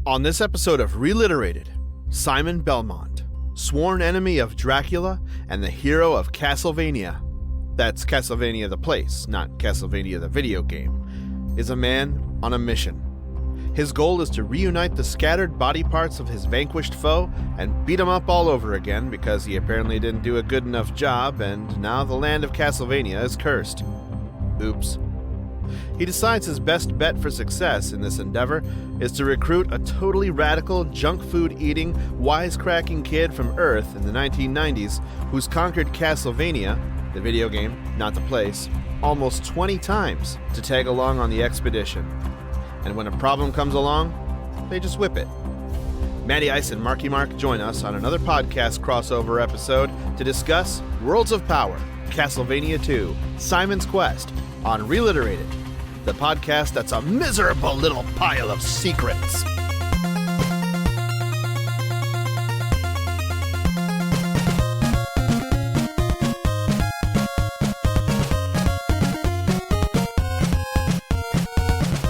On this episode of ReLiterated, Simon Belmont, sworn enemy of Dracula and the hero of Castlevania, that's Castlevania the place, not Castlevania the video game, is a man on a mission. His goal is to reunite the scattered body parts of his vanquished foe and beat him up all over again because he apparently didn't do a good enough job and now the land of Castlevania is cursed. Oops. He decides his best bet for success in this endeavor is to recruit a totally radical, junk food eating, wisecracking kid from Earth in the 1990s who's conquered Castlevania, the video game, not the place, almost 20 times to tag along on the expedition. And when a problem comes along, they just whip it. Matty Ice and Marky Mark join us on another podcast crossover episode to discuss Worlds of Power, Castlevania 2, Simon's Quest, on ReLiterated, the podcast that's a miserable little pile of secrets.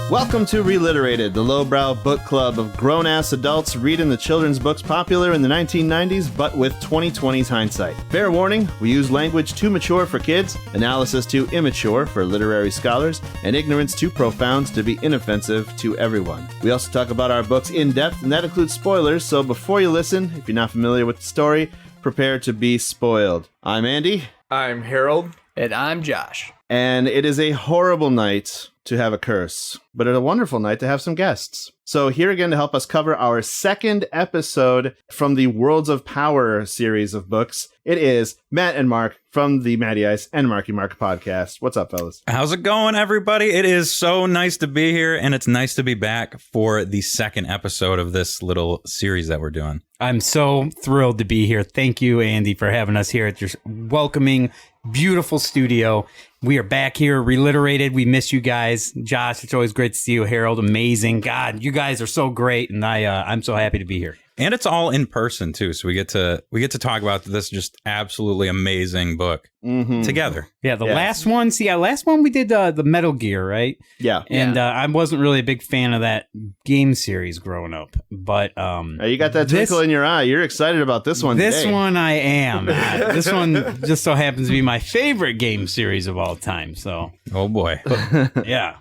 Welcome to ReLiterated, the lowbrow book club of grown-ass adults reading the children's books popular in the 1990s, but with 2020's hindsight. Fair warning, we use language too mature for kids, analysis too immature for literary scholars, and ignorance too profound to be inoffensive to everyone. We also talk about our books in depth, and that includes spoilers, so before you listen, if you're not familiar with the story, prepare to be spoiled. I'm Andy. I'm Harold. And I'm Josh. And it is a horrible night to have a curse, but a wonderful night to have some guests. So here again to help us cover our second episode from the Worlds of Power series of books, it is Matt and Mark from the Matty Ice and Marky Mark podcast. What's up, fellas? How's it going, everybody? It is so nice to be here, and it's nice to be back for the second episode of this little series that we're doing. I'm so thrilled to be here. Thank you, Andy, for having us here at your welcoming, beautiful studio. We are back here, ReLiterated. We miss you guys. Josh, it's always great to see you. Harold, amazing. God, you guys are so great, and I'm so happy to be here. And it's all in person too, so we get to talk about this just absolutely amazing book together. Yeah, last one. See, last one we did the Metal Gear, right? Yeah, and I wasn't really a big fan of that game series growing up, but you got that twinkle in your eye. You're excited about this one. This today. one I am. This one just so happens to be my favorite game series of all time. So, oh boy, yeah.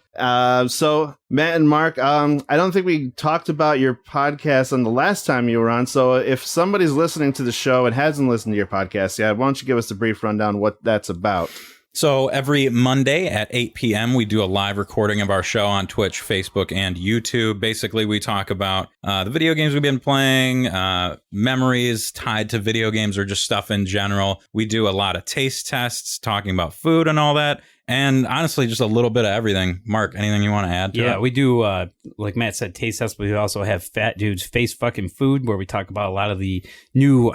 So Matt and Mark, I don't think we talked about your podcast on the last time you were on. So if somebody's listening to the show and hasn't listened to your podcast yet, why don't you give us a brief rundown what that's about? So every Monday at 8 p.m., we do a live recording of our show on Twitch, Facebook, and YouTube. Basically, we talk about the video games we've been playing, memories tied to video games, or just stuff in general. We do a lot of taste tests, talking about food and all that. And honestly, just a little bit of everything. Mark, anything you want to add to Yeah, it? we do, like Matt said, taste tests, but we also have Fat Dudes Face Fucking Food, where we talk about a lot of the new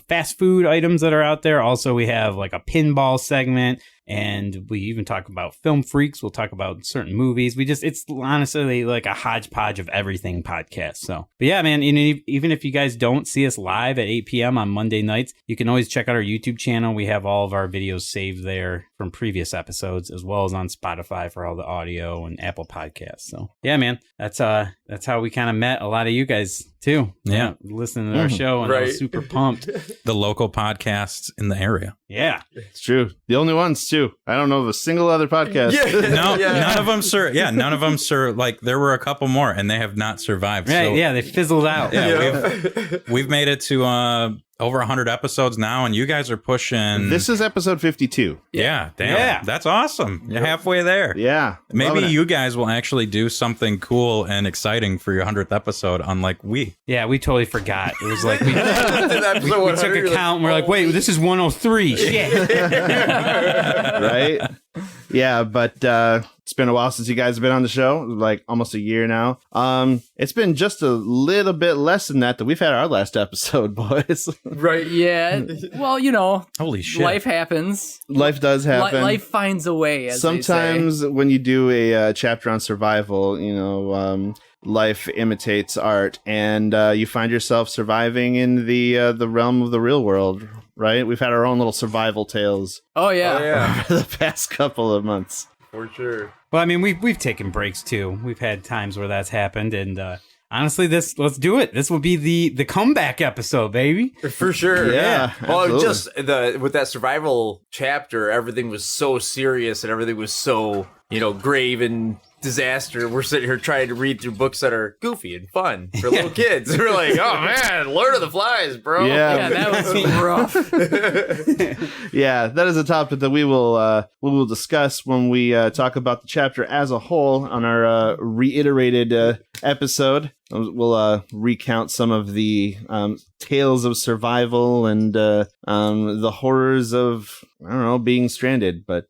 fast food items that are out there. Also, we have like a pinball segment, and we even talk about film freaks. We'll talk about certain movies. It's honestly like a hodgepodge of everything podcast. So, but yeah, man, even if you guys don't see us live at 8 p.m. on Monday nights, you can always check out our YouTube channel. We have all of our videos saved there from previous episodes, as well as on Spotify for all the audio and Apple Podcasts. So yeah, man, that's how we kind of met a lot of you guys too. Yeah, listening to our show, and I was super pumped. The local podcasts in the area. Yeah, it's true. The only ones too. I don't know of a single other podcast. None of them, sir. Yeah, none of them, sir. Like there were a couple more, and they have not survived. Right? So, yeah, they fizzled out. Yeah, we've made it to over 100 episodes now, and you guys are pushing. This is episode 52. Yeah, damn. Yeah. That's awesome. You're halfway there. Yeah. Maybe you guys will actually do something cool and exciting for your 100th episode, unlike we. Yeah, we totally forgot. It was like we took a count and we're like, wait, this is 103. Shit. Right? Yeah, but it's been a while since you guys have been on the show, like almost a year now. It's been just a little bit less than that we've had our last episode, boys. Right. Yeah. Well, Holy shit. life happens. Life does happen. Life finds a way, as Sometimes they say. when you do a chapter on survival, life imitates art, and you find yourself surviving in the realm of the real world, right? We've had our own little survival tales Oh, yeah. over the past couple of months. For sure. Well, I mean, we've taken breaks too. We've had times where that's happened, and honestly, let's do it. This will be the comeback episode, baby. For sure. Yeah, Well, absolutely. just with that survival chapter, everything was so serious and everything was so, grave and disaster. We're sitting here trying to read through books that are goofy and fun for little kids. We're like, oh man, Lord of the Flies, bro. Yeah. Yeah, that was rough. Yeah, that is a topic that we will discuss when we talk about the chapter as a whole on our reiterated episode. We'll recount some of the tales of survival and the horrors of, I don't know, being stranded, but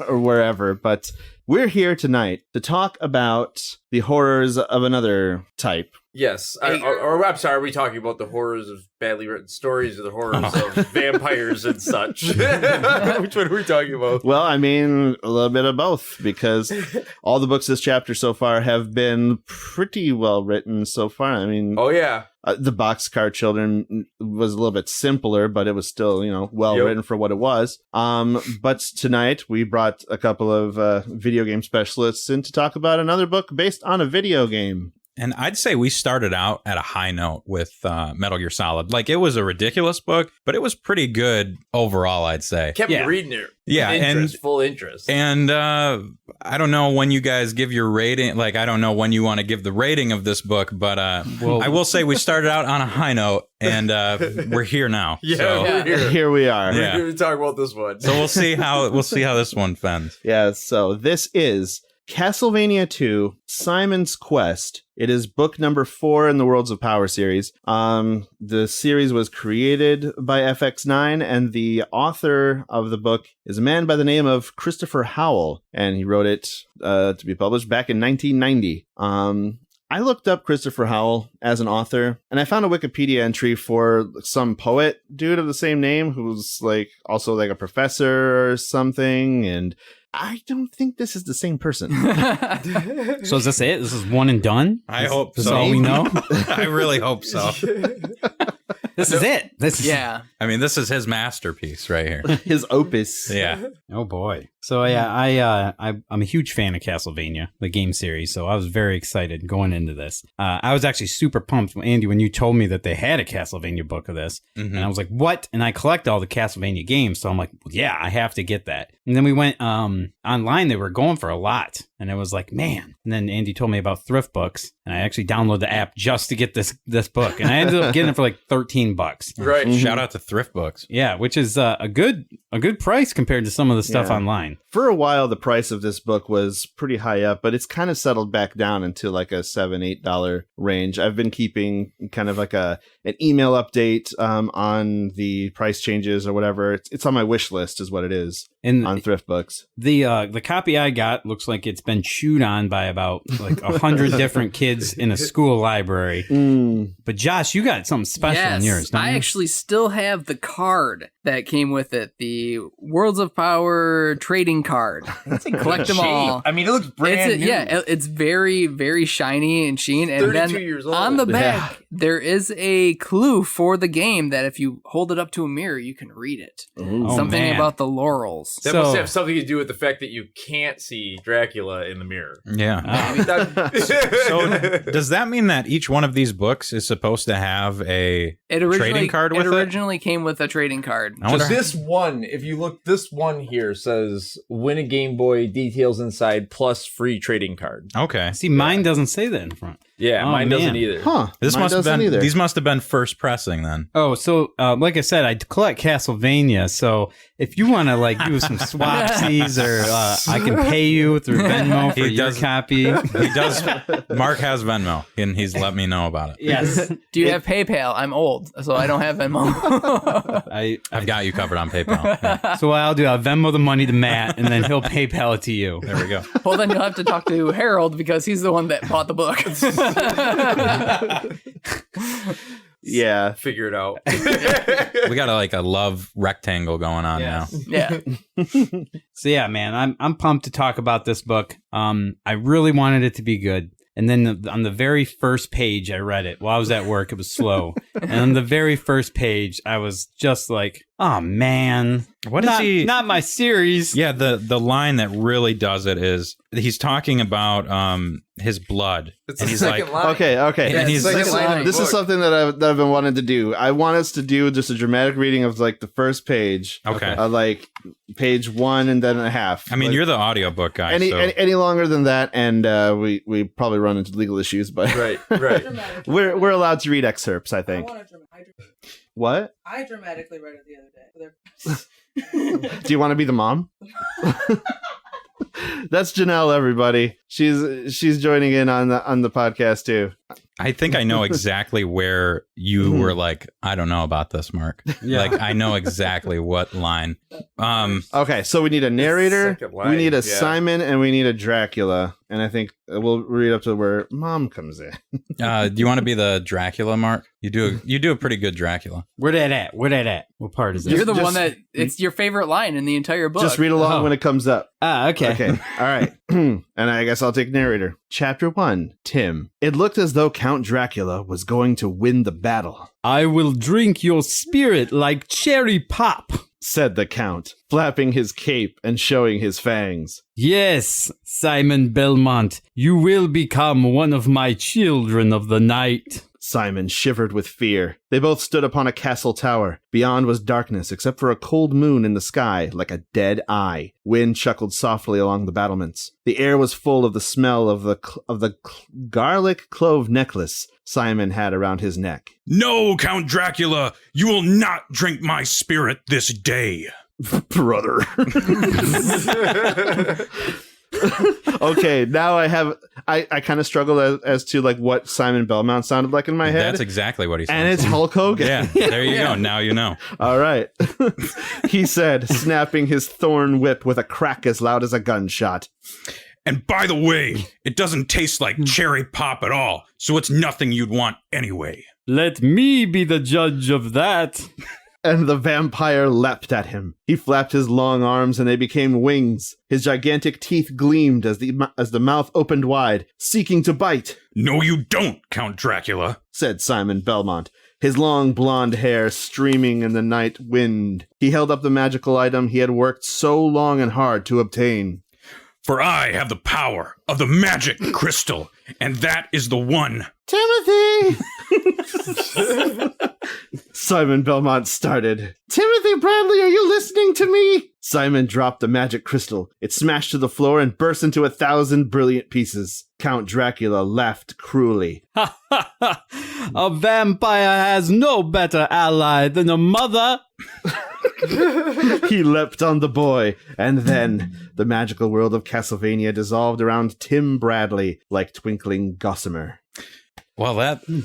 or wherever. But we're here tonight to talk about the horrors of another type. Yes. Or I'm sorry, are we talking about the horrors of badly written stories or the horrors of vampires and such? Which one are we talking about? Well, I mean, a little bit of both, because all the books this chapter so far have been pretty well written so far. I mean, Oh, yeah. the Boxcar Children was a little bit simpler, but it was still, well written for what it was. But tonight we brought a couple of video game specialists in to talk about another book based on a video game. And I'd say we started out at a high note with Metal Gear Solid. Like, it was a ridiculous book, but it was pretty good overall, I'd say. Kept Yeah. me reading it. Yeah, Full interest. And I don't know when you guys give your rating. Like, I don't know when you want to give the rating of this book, but Well- I will say we started out on a high note, and we're here now. Yeah, So, we're here. Here we are. Yeah. We're going to talk about this one. so we'll see how this one fends. Yeah, so this is Castlevania 2, Simon's Quest. It is book number 4 in the Worlds of Power series. The series was created by FX9, and the author of the book is a man by the name of Christopher Howell, and he wrote it to be published back in 1990. I looked up Christopher Howell as an author, and I found a Wikipedia entry for some poet dude of the same name who's also a professor or something, and I don't think this is the same person. So is this it? This is one and done? I hope This so. is all we know? I really hope so. This is it. This is Yeah. I mean, this is his masterpiece right here. His opus. Yeah. Oh boy. So yeah, I'm a huge fan of Castlevania, the game series. So I was very excited going into this. I was actually super pumped, Andy, when you told me that they had a Castlevania book of this, and I was like, "What?" And I collect all the Castlevania games, so I'm like, well, "Yeah, I have to get that." And then we went online; they were going for a lot, and it was like, "Man!" And then Andy told me about Thrift Books, and I actually downloaded the app just to get this book, and I ended up getting it for like $13. Right. Mhm. Shout out to Thrift Books. Yeah, which is a good price compared to some of the stuff Yeah. online. For a while, the price of this book was pretty high up, but it's kind of settled back down into like a $7-8 range. I've been keeping kind of like an email update on the price changes or whatever. It's on my wish list, is what it is, And on Thrift Books. the copy I got looks like it's been chewed on by about like 100 different kids in a school library. But Josh, you got something special in yours, don't I you? actually still have the card that came with it, the Worlds of Power trading card. Collect them all. I mean, it looks brand new. It's very, very shiny and sheen. And 32 then years old. on the back, Yeah. there is a clue for the game that if you hold it up to a mirror, you can read it. Oh, Something man. about the laurels. That So- must have something to do with the fact that you can't see Dracula in the mirror. Yeah. So does that mean that each one of these books is supposed to have a trading card with it it? originally came with a trading card. I wonder- This one, if you look, this one here says win a Game Boy, details inside, plus free trading card. Okay. See, mine doesn't say that in front. Yeah, Oh, mine doesn't man. either. Huh. This Mine must have doesn't been either. these must have been first pressing then. Oh, so like I said, I collect Castlevania. So if you want to like do some swapsies, or I can pay you through Venmo for He your does- copy. He does. Mark has Venmo, and he's let me know about it. Yes, Do you have PayPal? I'm old, so I don't have Venmo. I've got you covered on PayPal. Yeah, So what I'll do, I'll Venmo the money to Matt, and then he'll PayPal it to you. there we go. Well, then you'll have to talk to Harold because he's the one that bought the book. Yeah. Figure it out. We got a love rectangle going on now. Yeah. So yeah, man, I'm pumped to talk about this book. I really wanted it to be good. And then on the very first page, I read it while I was at work. It was slow. And on the very first page, I was just like, Oh man, What is he? Not my series. Yeah, the line that really does it is he's talking about his blood, It's and the he's second like, line. Okay. And he's- second line of the This is book. something that I've been wanting to do. I want us to do just a dramatic reading of like the first page. Okay. Like page 1 and then a half. I mean, Like, you're the audiobook guy, any, so any longer than that, and we probably run into legal issues. But Right. we're allowed to read excerpts. I think. What? I dramatically read it the other day. Do you want to be the mom? That's Janelle, everybody. She's joining in on the podcast too. I think I know exactly where you were like, I don't know about this, Mark. Like, I know exactly what line. Okay, so we need a narrator, second line, we need a yeah. Simon, and we need a Dracula. And I think we'll read up to where Mom comes in. Do you want to be the Dracula, Mark? You do a pretty good Dracula. Where that at? What part is it? You're the Just- one that it's your favorite line in the entire book. Just read along Oh. when it comes up. Okay. Okay. All right. And I guess I'll take narrator. Chapter 1. Tim. It looked as though Count Dracula was going to win the battle, I will drink your spirit like cherry pop. said the Count, flapping his cape and showing his fangs. Yes, Simon Belmont, you will become one of my children of the night. Simon shivered with fear. They both stood upon a castle tower. Beyond was darkness, except for a cold moon in the sky, like a dead eye. Wind chuckled softly along the battlements. The air was full of the smell of the garlic clove necklace Simon had around his neck. No, Count Dracula, you will not drink my spirit this day. Brother. Okay, now I kind of struggle as to like what Simon Belmont sounded like in my head. That's exactly what he said. And it's Hulk Hogan. Yeah, there you go. Now you know. All right. He said, snapping his thorn whip with a crack as loud as a gunshot. And by the way, it doesn't taste like cherry pop at all, so it's nothing you'd want anyway. Let me be the judge of that. And the vampire leapt at him. He flapped his long arms and they became wings. His gigantic teeth gleamed as the mouth opened wide, seeking to bite, No, you don't, Count Dracula. said Simon Belmont, his long blonde hair streaming in the night wind. He held up the magical item he had worked so long and hard to obtain. For I have the power of the magic crystal, and that is the one. Timothy! Simon Belmont started. Timothy Bradley, are you listening to me? Simon dropped the magic crystal. It smashed to the floor and burst into 1,000 brilliant pieces. Count Dracula laughed cruelly. A vampire has no better ally than a mother. He leapt on the boy, and then the magical world of Castlevania dissolved around Tim Bradley like twinkling gossamer. Well,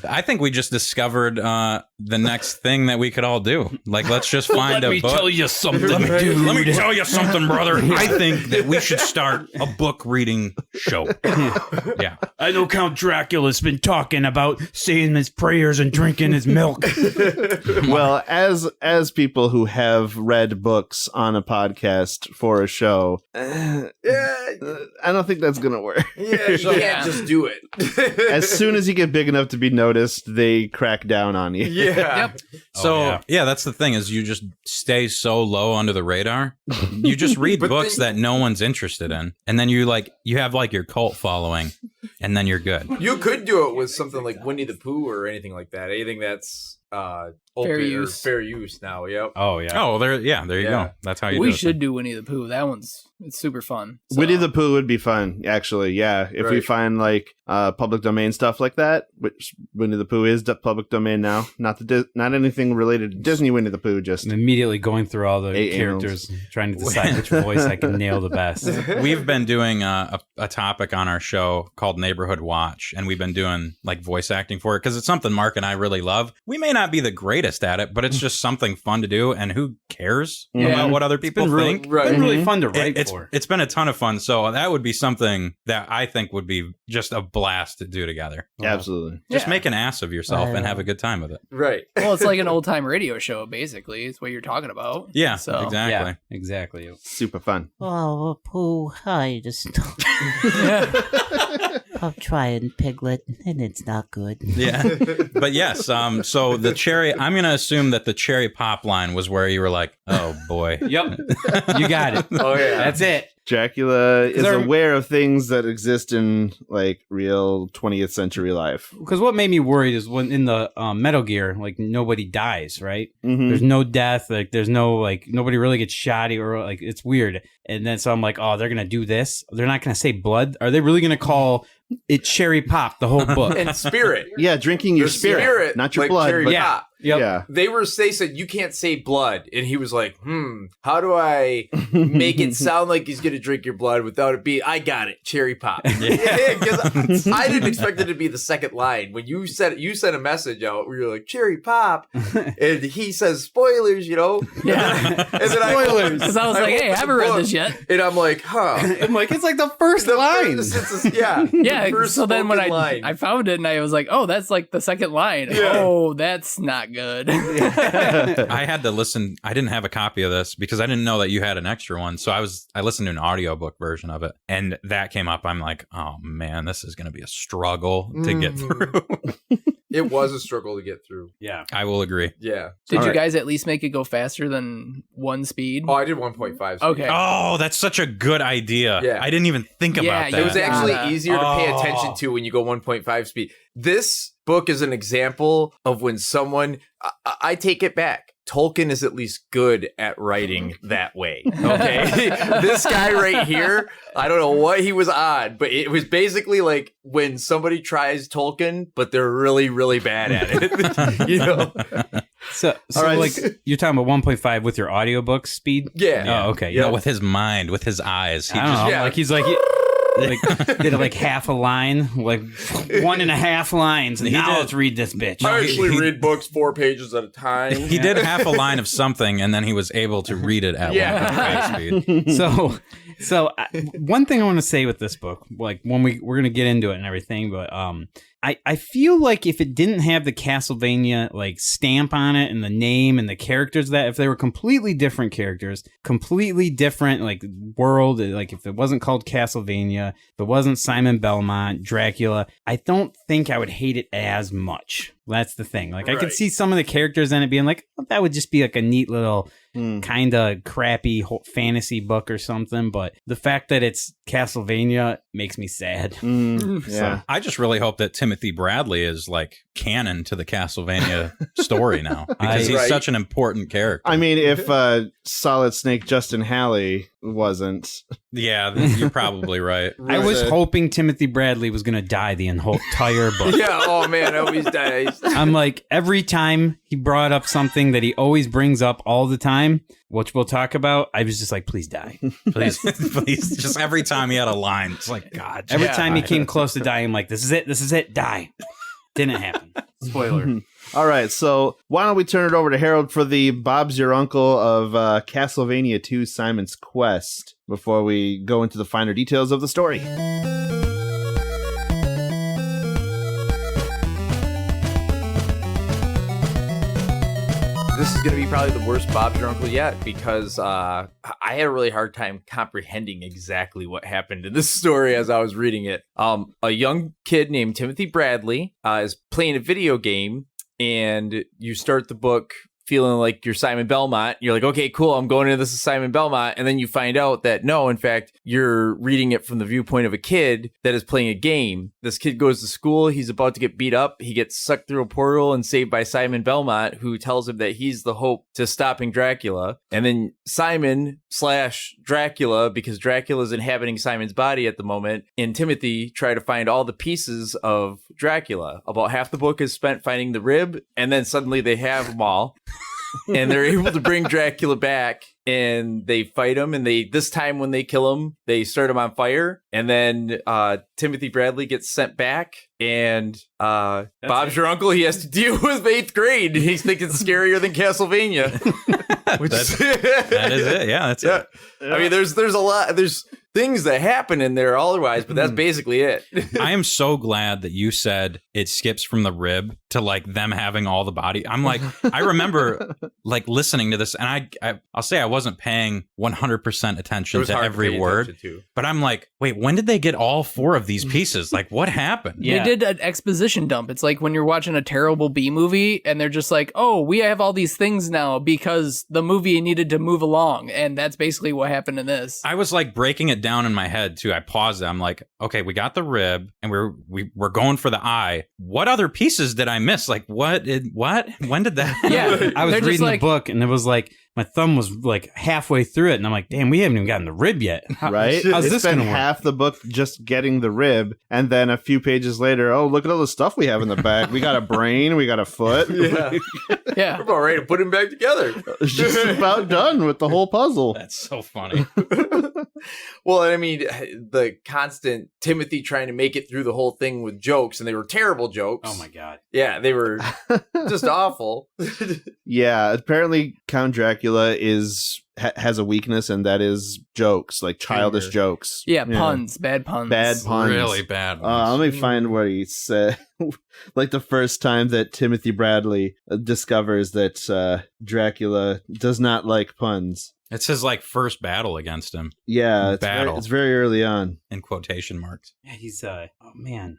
I think we just discovered the next thing that we could all do. Like, let's just find a book. you something, Let me tell you something, brother. I think that we should start a book reading show. Yeah. I know Count Dracula's been talking about saying his prayers and drinking his milk. Well, as people who have read books on a podcast for a show, I don't think that's gonna work. Yeah, you can't just do it. As soon as you get big enough to be noticed, they crack down on you. Yeah. Yep. So, yeah, that's the thing is you just stay so low under the radar. You just read But books then- that no one's interested in. And then you have like your cult following and then you're good. You could do it with something like Winnie the Pooh or anything like that. Anything that's fair use now. Yep. Oh, yeah. Oh, there you Yeah. go. That's how you do We it. should do Winnie the Pooh. That it's super fun. So- Winnie the Pooh would be fun, actually. Yeah, if we Right. find like public domain stuff like that, which Winnie the Pooh is public domain now. Not not anything related to Disney Winnie the Pooh. Just I'm immediately going through all the 8 characters, trying to decide which voice I can nail the best. We've been doing a topic on our show called Neighborhood Watch, and we've been doing like voice acting for it because it's something Mark and I really love. We may not be the greatest at it, but it's just something fun to do, and who cares about what other people think? It's been really fun to write It's for. it's been a ton of fun, so that would be something that I think would be just a blast to do together. absolutely. Just Yeah. make an ass of yourself and have a good time with it. Right. Well, it's like an old time radio show, basically. It's what you're talking about. Yeah, So, exactly. Yeah, exactly. Super fun. Oh, Pooh, I just. I'm trying, Piglet, and it's not good. Yeah. But yes, so the cherry, I'm going to assume that the cherry pop line was where you were like, oh boy. Yep. You got it. Oh yeah, That's it. Dracula is there- aware of things that exist in like real 20th century life. Because what made me worried is when in the Metal Gear, like nobody dies, right? Mhm. There's no death, like there's no like nobody really gets shot or like it's weird. And then so I'm like, oh, they're gonna do this. They're not gonna say blood. Are they really gonna call it cherry pop the whole book? and spirit. Yeah, drinking your The spirit, not your like blood. cherry But Yeah. pop. Yep. yeah. They said you can't say blood, and he was like, how do I make it sound like he's gonna drink your blood without it being? I got it, cherry pop. Yeah, 'cause I didn't expect it to be the second line when you sent a message out where you're like cherry pop, and he says spoilers, you know. Yeah. And then Spoilers. Because I was like, hey, I haven't read this yet. and I'm like, huh. I'm like, it's like the first line. Yeah, Yeah, First so then when spoken line. I found it and I was like, oh, that's like the second line. Yeah. Oh, that's not good. I had to listen. I didn't have a copy of this because I didn't know that you had an extra one. So I listened to an audiobook version of it, and that came up. I'm like, oh man, this is going to be a struggle to get through. It was a struggle to get through. Yeah. I will agree. Yeah. Did All you right. guys at least make it go faster than one speed? Oh, I did 1.5. Okay. Oh, that's such a good idea. Yeah. I didn't even think Yeah, about it that. It was actually Yeah. easier to pay Oh. attention to when you go 1.5 speed. This book is an example of when someone, I take it back. Tolkien is at least good at writing that way. Okay. This guy right here, I don't know what he was on, but it was basically like when somebody tries Tolkien, but they're really, really bad at it. You know? So All right. like you're talking about 1.5 with your audiobook speed? Yeah. Oh, okay. You know, Yeah. with his mind, with his eyes. He I don't just know. yeah. Like he's like did like half a line, like 1.5 lines. And He now did. let's read this bitch. I he- actually he- read books 4 pages at a time. He did half a line of something, and then he was able to read it at Yeah. 1.5 speed. So one thing I want to say with this book, like when we're gonna get into it and everything, but I feel like if it didn't have the Castlevania like stamp on it and the name and the characters, that if they were completely different characters, completely different like world, like if it wasn't called Castlevania, if it wasn't Simon Belmont, Dracula, I don't think I would hate it as much. That's the thing. Like I could Right. see some of the characters in it being like, oh, that would just be like a neat little kind of crappy fantasy book or something. But the fact that it's Castlevania makes me sad. Yeah. I just really hope that Timothy Bradley is like canon to the Castlevania story now because he's Right. such an important character. I mean, if Solid Snake Justin Halley wasn't. Yeah, you're probably right. I was Right. hoping Timothy Bradley was going to die the entire book. Yeah. Oh, man. I always dies. I'm like, every time he brought up something that he always brings up all the time, which we'll talk about, I was just like, please die. Please, please. Just every time he had a line, it's like, God. Every just time he die. came close to dying, I'm like, this is it, die. Didn't happen. Spoiler. All right, so why don't we turn it over to Harold for the Bob's Your Uncle of Castlevania 2 Simon's Quest before we go into the finer details of the story. This is going to be probably the worst Bob's Your Uncle yet because I had a really hard time comprehending exactly what happened in this story as I was reading it. A young kid named Timothy Bradley is playing a video game, and you start the book feeling like you're Simon Belmont. You're like, okay, cool, I'm going into this as Simon Belmont. And then you find out that no, in fact, you're reading it from the viewpoint of a kid that is playing a game. This kid goes to school. He's about to get beat up. He gets sucked through a portal and saved by Simon Belmont, who tells him that he's the hope to stopping Dracula. And then Simon/Dracula, because Dracula is inhabiting Simon's body at the moment, and Timothy try to find all the pieces of Dracula. About half the book is spent finding the rib, and then suddenly they have them all. And they're able to bring Dracula back, and they fight him. And this time when they kill him, they start him on fire. And then Timothy Bradley gets sent back, and Bob's your uncle. He has to deal with 8th grade, and he's thinking it's scarier than Castlevania. Which That is it. Yeah, that's it. I mean, there's a lot. There's things that happen in there otherwise, but that's basically it. I am so glad that you said it skips from the rib to like them having all the body. I'm like, I remember like listening to this, and I'll say I wasn't paying 100% attention to every word, but I'm like, wait, when did they get all 4 of these pieces? Like, what happened? They did an exposition dump. It's like when you're watching a terrible B movie and they're just like, oh, we have all these things now because the movie needed to move along. And that's basically what happened in this. I was like breaking it down in my head too. I paused it. I'm like, okay, we got the rib and we're going for the eye. What other pieces did I miss? Like what? When did that? Yeah. I was They're just reading like- the book and it was like, my thumb was like halfway through it, and I'm like, "Damn, we haven't even gotten the rib yet." Right? How's It's this been gonna work? half the book just getting the rib, and then a few pages later, oh, look at all the stuff we have in the back. We got a brain, we got a foot. Yeah. Yeah. We're about ready to put him back together. It's just about done with the whole puzzle. That's so funny. Well, I mean, the constant Timothy trying to make it through the whole thing with jokes, and they were terrible jokes. Oh my god! Yeah, they were just awful. Yeah, apparently Count Dracula has a weakness, and that is jokes, like childish Humor. jokes. Yeah, puns. Bad puns. Bad puns. Really bad. Let me find what he said. Like the first time that Timothy Bradley discovers that Dracula does not like puns. It's his like first battle against him Yeah, Battle. it's very early on. in quotation marks. Yeah, he's oh man,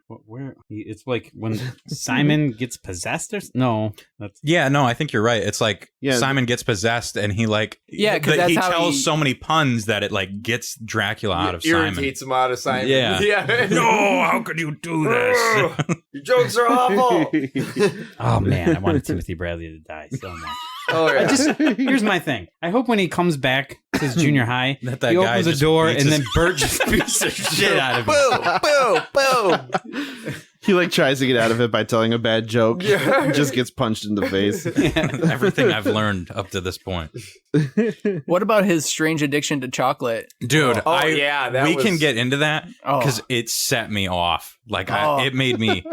it's like when Simon gets possessed or no, that's Yeah, no, I think you're right. It's like Yeah. Simon gets possessed and he like Yeah, 'cause that's he how tells he- so many puns that it like gets Dracula out of Simon. Irritates him out of Simon. Yeah. Yeah. No, how could you do this? Your jokes are awful. oh man, I wanted Timothy Bradley to die so much. Oh, yeah. Here's my thing. I hope when he comes back to his junior high, That he guy opens the just door beats and his- then Bert just beats the shit out of him. Boom, boom, boom. He like tries to get out of it by telling a bad joke. Yeah. Just gets punched in the face. Everything I've learned up to this point. What about his strange addiction to chocolate? Dude, Oh, yeah, that we was- can get into that Oh. because it set me off. Like, Oh. it made me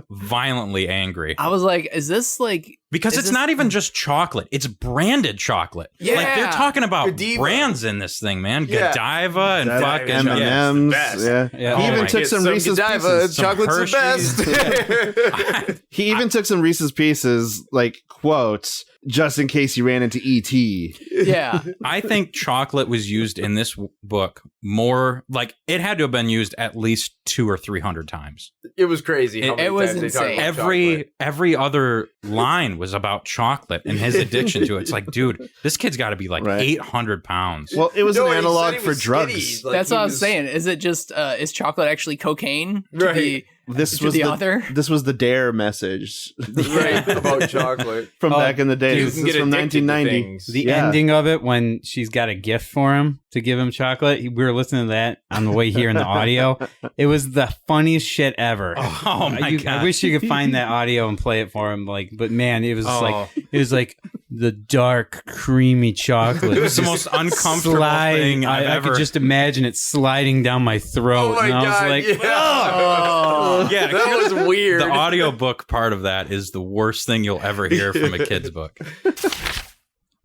violently angry. I was like, is this like... Because Is it's this- not even just chocolate; it's branded chocolate. Yeah. Like they're talking about Godiva. brands in this thing, man. Yeah. Godiva and That fucking M&Ms. best. Yeah. Yeah. He Oh even my took Get some Reese's Godiva, Pieces. chocolate's the best. He even took some Reese's Pieces, like quotes, just in case he ran into E.T. Yeah. I think chocolate was used in this book more. Like it had to have been used at least 200 or 300 times. It was crazy. How It many was times they talked insane. about chocolate. Every other line was about chocolate and his addiction to it. It's like, dude, this kid's got to be like Right. 800 pounds. Well, it was No, an he analog said he for was drugs. skinny. Like, That's he what I was saying. Is it just, is chocolate actually cocaine? Right. This To was the author? This was the Dare message Right, about chocolate. from Oh, back in the day. dude, This You can is get from addicted to 1990. things. The Yeah. ending of it when she's got a gift for him to give him chocolate. We were listening to that on the way here in the audio. It was the funniest shit ever. Oh my I God. wish you could find that audio and play it for him. Like, but man, it was Oh. like the dark, creamy chocolate. It was the Just most uncomfortable thing I've I ever. could just imagine it sliding down my throat. Oh my and I god! was like, yeah. Oh. Yeah, that was weird. The audiobook part of that is the worst thing you'll ever hear from a kid's book.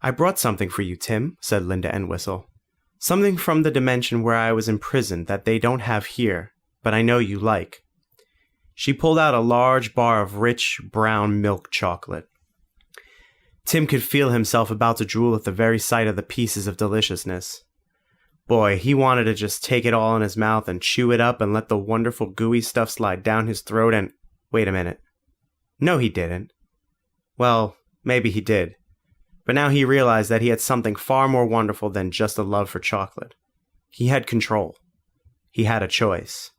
I brought something for you, Tim, said Linda Entwistle. Something from the dimension where I was imprisoned that they don't have here, but I know you like. She pulled out a large bar of rich, brown milk chocolate. Tim could feel himself about to drool at the very sight of the pieces of deliciousness. Boy, he wanted to just take it all in his mouth and chew it up and let the wonderful gooey stuff slide down his throat and... Wait a minute. No, he didn't. Well, maybe he did. But now he realized that he had something far more wonderful than just a love for chocolate. He had control. He had a choice.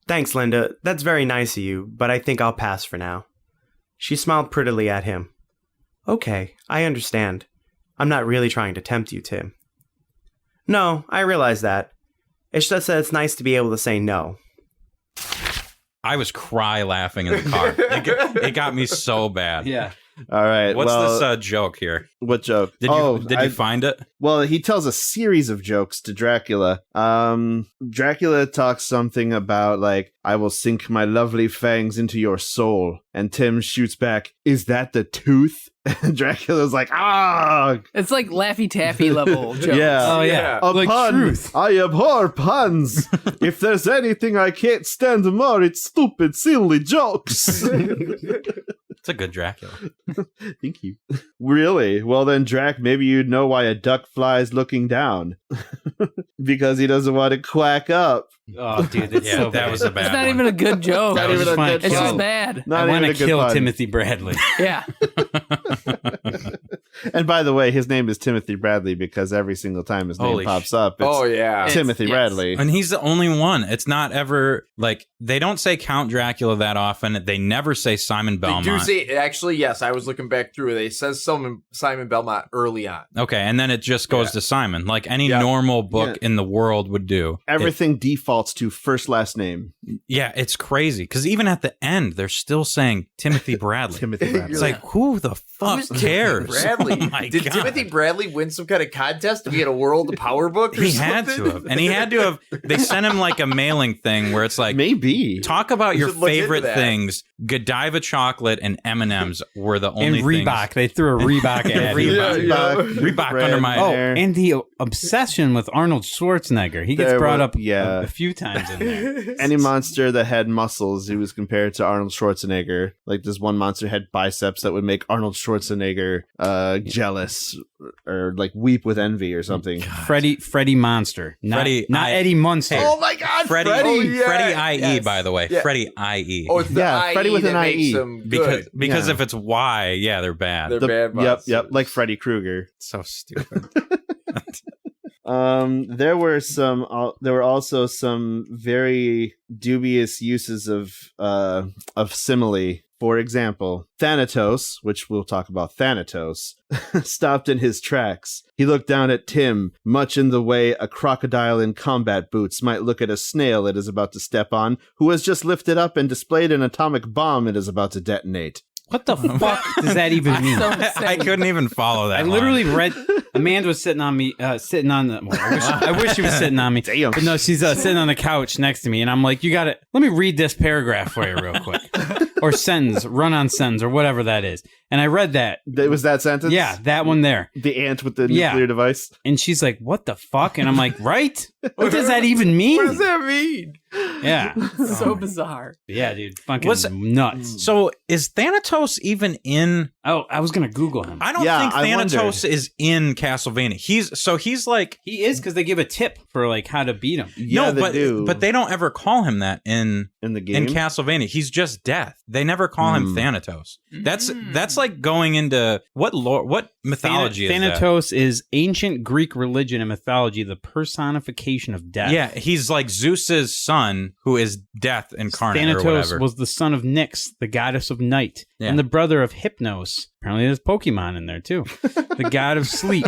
Thanks, Linda. That's very nice of you, but I think I'll pass for now. She smiled prettily at him. Okay, I understand. I'm not really trying to tempt you, Tim. No, I realize that. It's just that it's nice to be able to say no. I was cry laughing in the car. It got me so bad. yeah. All right. What's well, this joke here? what joke? Did you find it? Well, he tells a series of jokes to Dracula. Dracula talks something about, like, I will sink my lovely fangs into your soul. And Tim shoots back, is that the tooth? And Dracula's like, ah! It's like Laffy Taffy level jokes. Yeah. Oh, yeah. A Like pun. truth. I abhor puns. If there's anything I can't stand more, it's stupid, silly jokes. It's a good Dracula. Thank you. Really? Well then, Drac, maybe you'd know why a duck flies looking down. Because he doesn't want to quack up. Oh, dude, that's Yeah, so that bad. was a bad It's not one. even a good joke. That was even a fine. good It's pun. just bad. Not I want even to a good kill pun. Timothy Bradley. Yeah. And by the way, his name is Timothy Bradley because every single time his name Holy pops up, it's Oh yeah. Timothy Yes. Bradley. And he's the only one. It's not ever like they don't say Count Dracula that often. They never say Simon They Belmont. do say actually yes. I was looking back through it. It says Simon Belmont early on. Okay, and then it just goes to Simon, like any Yeah. normal book in the world would do. Everything defaults to first last name. Yeah, it's crazy because even at the end, they're still saying Timothy Bradley. Timothy Bradley. It's like, who the fuck Who's cares? Timothy Bradley? Oh my Did God. Timothy Bradley win some kind of contest to be in a World Power book? Or He had something? to have, and he had to have. They sent him like a mailing thing where it's like, Maybe. talk about We your should look into favorite that. things. Godiva chocolate and M&Ms were the And only Reebok. They threw a Reebok ad. Reebok. Reebok under my- Oh, hair. and the obsession with Arnold Schwarzenegger. He gets There brought was- up yeah. a few times in there. Any monster that had muscles, he was compared to Arnold Schwarzenegger. Like this one monster had biceps that would make Arnold Schwarzenegger jealous or like weep with envy or something. Freddie Monster. Not Eddie Munster. Oh my God, Freddie, Oh, yeah. Freddie IE, Yes. by the way. Yeah. Freddie IE. Oh, it's the Yeah, IE Freddie with that an makes IE. them because good. because Yeah. if it's Y, yeah, they're bad. They're bad Yep, monsters. like Freddy Krueger. So stupid. There were also some very dubious uses of simile. For example, Thanatos, which we'll talk about Thanatos, stopped in his tracks. He looked down at Tim, much in the way a crocodile in combat boots might look at a snail it is about to step on, who has just lifted up and displayed an atomic bomb it is about to detonate. What the fuck does that even mean? So I couldn't even follow that. I literally read. Amanda was sitting on me, sitting on the. Well, I wish she was sitting on me. Damn. But no, she's sitting on the couch next to me, and I'm like, "You got to let me read this paragraph for you real quick, or sentence, run-on sentence, or whatever that is." And I read that. It was that sentence? Yeah, that one there. The ant with the Yeah. nuclear device? And she's like, "What the fuck?" And I'm like, "Right? What does that even mean?" What does that mean? Yeah, So bizarre. yeah, dude, fucking What's- nuts. So is Thanatos even in? Oh, I was gonna Google him. I don't Yeah, think I Thanatos is in Castlevania. He's like He is because they give a tip for like how to beat him. Yeah, no, they but do. but they don't ever call him that in In the game? Castlevania. He's just death. They never call him Thanatos. That's like going into what lore, what mythology is that? Thanatos is ancient Greek religion and mythology, the personification of death. Yeah, he's like Zeus's son, who is death incarnate or Thanatos whatever. was the son of Nyx, the goddess of night, Yeah. and the brother of Hypnos. Apparently, there's Pokemon in there too. The god of sleep.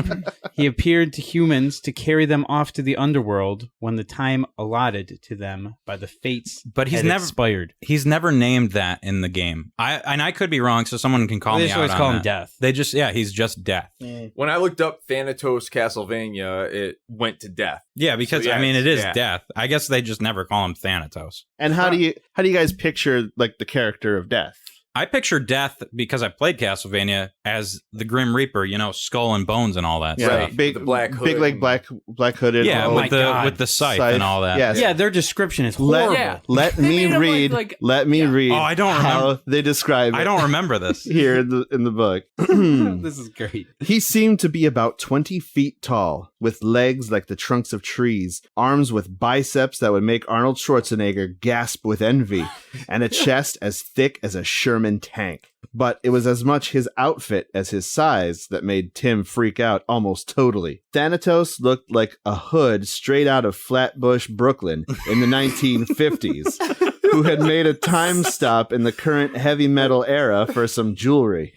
He appeared to humans to carry them off to the underworld when the time allotted to them by the fates But he's had never- expired. He's never named that in the game. I could be wrong, so someone can call They me just out always on call him that. Death. They just he's just death. When I looked up Thanatos Castlevania, it went to death. Yeah, because So, yeah, I mean it is yeah. death. I guess they just never call him Thanatos. And how do you guys picture like the character of Death? I picture death because I played Castlevania as the Grim Reaper, you know, skull and bones and all that Yeah, stuff. big The black hood big like and- black hooded. Yeah, Oh my with the God. with the scythe and all that. Yes. Yeah, their description is horrible. Yeah. Let They me made him read. like- let me read. Oh, I don't how remember. they describe it. I don't remember this. here in the book. This is great. He seemed to be about 20 feet tall, with legs like the trunks of trees, arms with biceps that would make Arnold Schwarzenegger gasp with envy, and a chest as thick as a Sherman tank. But it was as much his outfit as his size that made Tim freak out almost totally. Thanatos looked like a hood straight out of Flatbush, Brooklyn in the 1950s, who had made a time stop in the current heavy metal era for some jewelry.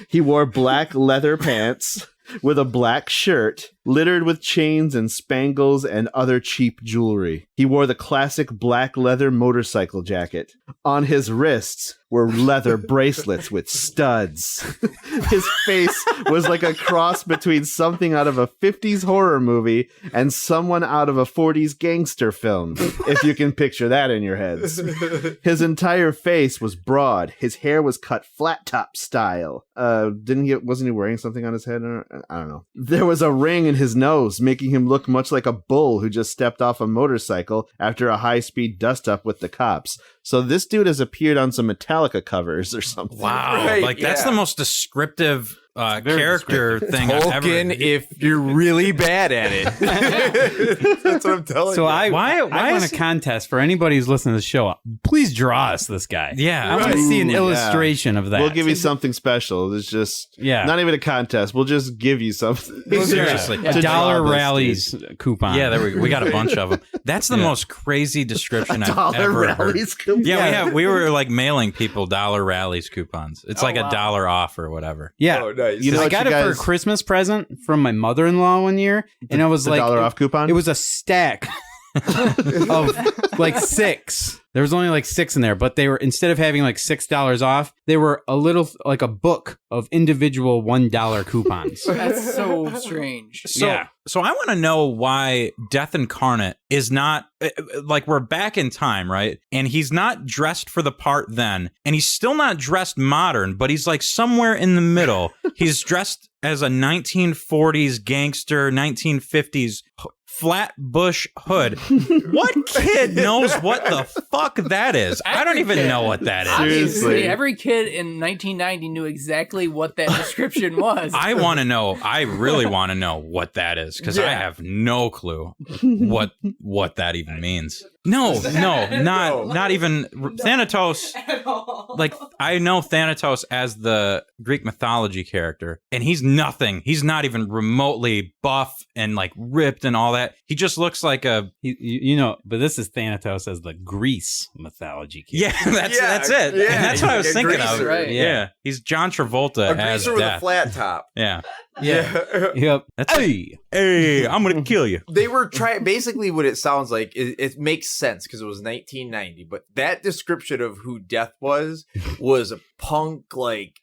He wore black leather pants with a black shirt littered with chains and spangles and other cheap jewelry. He wore the classic black leather motorcycle jacket. On his wrists were leather bracelets with studs. His face was like a cross between something out of a 50s horror movie and someone out of a 40s gangster film, if you can picture that in your heads. His entire face was broad. His hair was cut flat top style. Wasn't he wearing something on his head? I don't know. There was a ring in his nose, making him look much like a bull who just stepped off a motorcycle after a high-speed dust-up with the cops. So this dude has appeared on some Metallica covers or something. Wow. Right, That's the most descriptive character thing I've ever... Tolkien, if you're really bad at it. That's what I'm telling So you. I Why want is a contest for anybody who's listening to the show. Please draw us this guy. Yeah. I want to see an Ooh, illustration of that. We'll give you something special. It's just not even a contest. We'll just give you something. Seriously. a To dollar draw this, rallies coupon. Yeah, there we got a bunch of them. That's the most crazy description I've ever heard. Yeah, we were like mailing people dollar rallies coupons. It's like $1 off or whatever. Yeah. Oh, nice. You know I what got you it for a guys- Christmas present from my mother-in-law one year, and I was The like, dollar off coupon? It was a stack of like 6. There was only like 6 in there, but they were, instead of having like $6 off, they were a little like a book of individual $1 coupons. That's so strange. So I want to know why Death Incarnate is not like, we're back in time, right? And he's not dressed for the part then, and he's still not dressed modern, but he's like somewhere in the middle. He's dressed as a 1940s gangster, 1950s Flatbush hood. What kid knows what the fuck that is? I don't even know what that is. Obviously, every kid in 1990 knew exactly what that description was. I want to know. I really want to know what that is, because I have no clue what that even means. No, not even Thanatos. Like, I know Thanatos as the Greek mythology character, and he's nothing. He's not even remotely buff and like ripped and all that. He just looks like a but this is Thanatos as the Greece mythology character. Yeah, that's it. Yeah, And that's what I was thinking greaser, of. right. Yeah, he's John Travolta A as greaser with a Death. flat top. Yeah. Yep. That's hey, I'm gonna kill you. They were trying. Basically, what it sounds like, it makes sense because it was 1990. But that description of who Death was a punk, like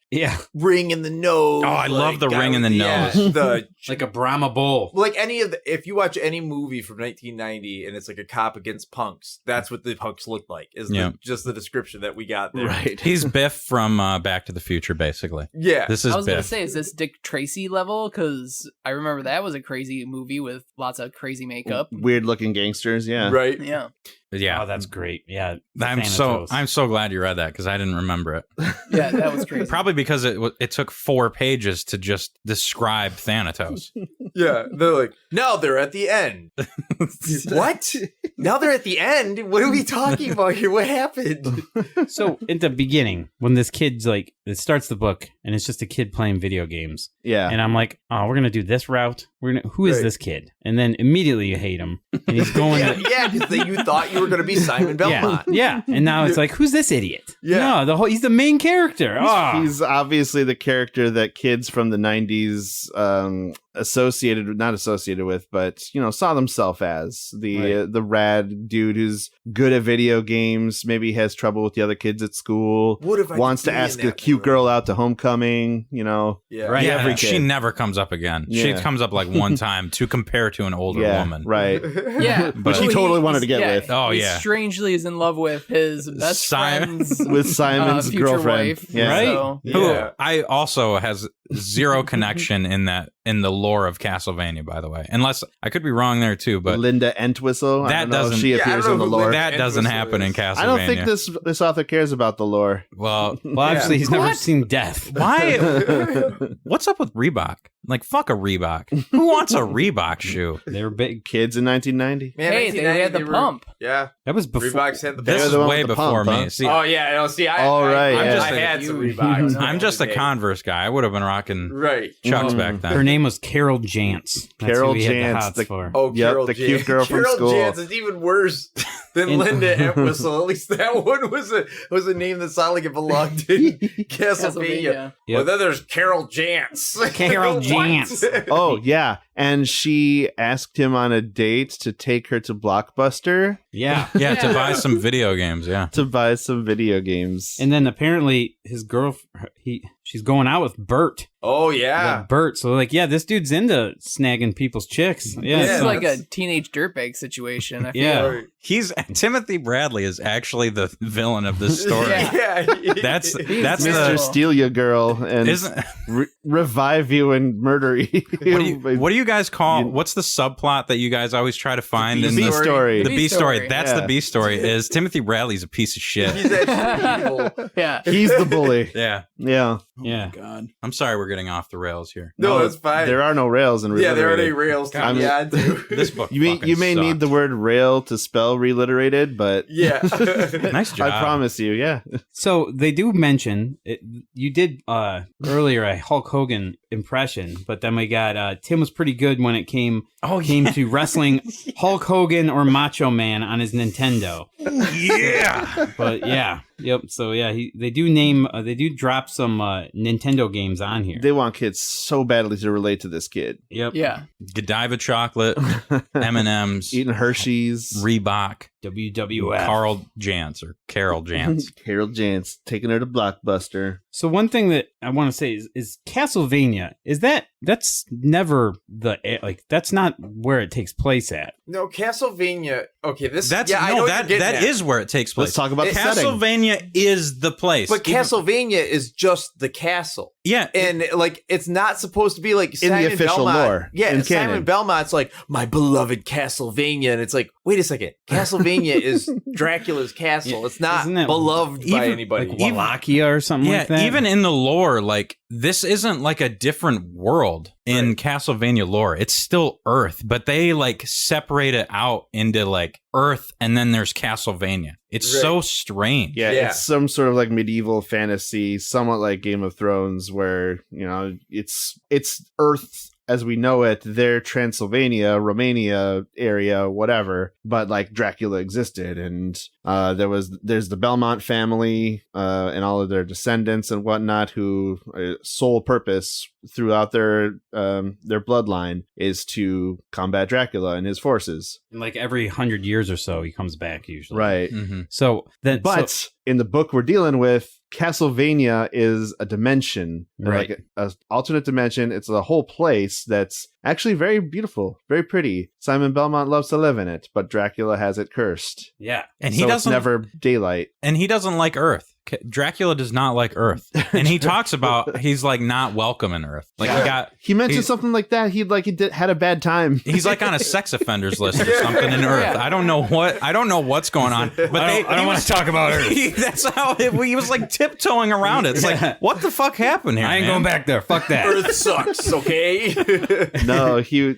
ring in the nose. Oh, I love the ring in the nose. The Like a Brahma bull. like any of the. If you watch any movie from 1990 and it's like a cop against punks, that's what the punks look like. Is just the description that we got there. Right. He's Biff from Back to the Future, basically. Yeah. This is I was going to Biff. say, is this Dick Tracy level? Because I remember that was a crazy movie with lots of crazy makeup. Weird looking gangsters, yeah. Right. Yeah. Yeah. Oh, that's great. Yeah. I'm Thanatos. so glad you read that, because I didn't remember it. Yeah, that was crazy. Probably because it took 4 pages to just describe Thanatos. Yeah. They're like, now they're at the end. What? Now they're at the end? What are we talking about here? What happened? So at the beginning, when this kid's like, it starts the book and it's just a kid playing video games. Yeah. And I'm like, oh, we're going to do this route. Who is Right. this kid? And then immediately you hate him. And he's going Yeah, because you thought you were going to be Simon Belmont. Yeah. And now it's like, who's this idiot? Yeah. No, he's the main character. He's obviously the character that kids from the 90s not associated with, but saw themselves as the rad dude who's good at video games, maybe has trouble with the other kids at school, What if I wants could to be ask in a that cute movie? girl out to homecoming, Yeah. Right. Yeah, every she kid. never comes up again. Yeah. She comes up like one time to compare to an older woman. Right. Yeah. Which he totally wanted to get with. Oh, he yeah. strangely is in love with his best Simon. friend's With Simon's future girlfriend. wife. Yeah. Right? So, Who Yeah. I also has zero connection in the lore of Castlevania, by the way. Unless I could be wrong there too, but Linda Entwistle. I That don't know if doesn't- she Yeah, I appears don't in know the who lore. Linda that doesn't Entwistle happen in is. Castlevania. I don't think this author cares about the lore. Well, Well, obviously he's never seen death. why? What's up with Reebok? Like, fuck a Reebok. Who wants a Reebok shoe? They were big. Kids in 1990. Man, hey, they had the 1990, pump. Yeah. That was before. Reeboks had the They're This is the one way with the before pump, me. huh? See, Oh, yeah. No, see, I Yeah. I had some Reeboks. I'm just a Converse guy. I would have been rocking Right. Chucks back Her then. name was Carol Jantz. That's Carol who we had the Jantz, hots the- for. Oh, Yep, Carol the Jan- cute girl from Carol school. Jantz is even worse than Linda Entwistle. At least that one was a name that sounded like it belonged in Castlevania. Castlevania. Yep. Well, then there's Carol Jantz. Carol What? Jantz. Oh, yeah. and she asked him on a date to take her to Blockbuster Yeah. Yeah, to buy some video games. Yeah. to buy some video games. And then apparently his she's going out with Bert. Oh yeah. Bert. So like, yeah, this dude's into snagging people's chicks. Yeah. This is so like a that's- teenage dirtbag situation. I feel. Yeah. He's Timothy Bradley is actually the villain of this story. Yeah. That's Mr. the Steal You Girl and isn't revive you and murder you. what do you guys call You- what's the subplot that you guys always try to find The in B the story. The B story. That's Yeah. the B story. Is Timothy Bradley's a piece of shit. He's actually evil. Yeah. He's the bully. Yeah. Yeah. Yeah. God. I'm sorry we're getting off the rails here. No, it's fine. There are no rails in Yeah, there are any ReLiterated. rails to I mean- be on to. This book You may fucking need the sucks. word rail to spell ReLiterated, but Yeah. Nice job. I promise you, yeah. So they do mention it, you did earlier a Hulk Hogan impression, but then we got Tim was pretty good when it came to wrestling Hulk Hogan or Macho Man on his Nintendo. Yeah. But yeah, yep. So yeah, they do drop some Nintendo games on here. They want kids so badly to relate to this kid. Yep. Yeah. Godiva chocolate, M&M's, Eating Hershey's. Reebok, WWF. Carl Jantz or Carol Jantz. Carol Jantz taking her to Blockbuster. So one thing that I want to say is Castlevania. That's never that's not where it takes place at. No, Castlevania. Okay, this. That's I know what that you're getting that at. is where it takes place. Let's talk about the setting. Castlevania is the place. But Castlevania is just the castle. Yeah. And like it's not supposed to be like In the Simon official Belmont. lore, Yeah, in Simon canon. Belmont's like my beloved Castlevania, and it's like, wait a second, Castlevania is Dracula's castle. It's not Isn't that beloved by even- anybody. Like Wallachia or something Yeah, like that. even in the lore, like this isn't like a different world in Castlevania lore. It's still Earth, but they like separate it out into like Earth, and then there's Castlevania. It's Right. so strange. Yeah, Yeah. it's some sort of like medieval fantasy, somewhat like Game of Thrones, where, you know, it's Earth as we know it, their Transylvania, Romania area, whatever, but like Dracula existed, and there's the Belmont family and all of their descendants and whatnot, who sole purpose throughout their bloodline is to combat Dracula and his forces. And like every 100 years or so, he comes back usually. Right. Mm-hmm. So then, But in the book we're dealing with, Castlevania is a dimension, Right. like a alternate dimension. It's a whole place that's actually very beautiful, very pretty. Simon Belmont loves to live in it, but Dracula has it cursed. yeah. And he So it's doesn't never daylight. and he doesn't like Earth. Dracula does not like Earth, and he talks about he's like not welcome in Earth. Like He mentioned He's- something like that. Had a bad time. he's like on a sex offenders list or something in Earth. Yeah. I don't know what's going on. But I don't want to talk about Earth. That's how he was like tiptoeing around it. It's like, what the fuck happened here? I ain't man? going back there. Fuck that. Earth sucks, okay? No, he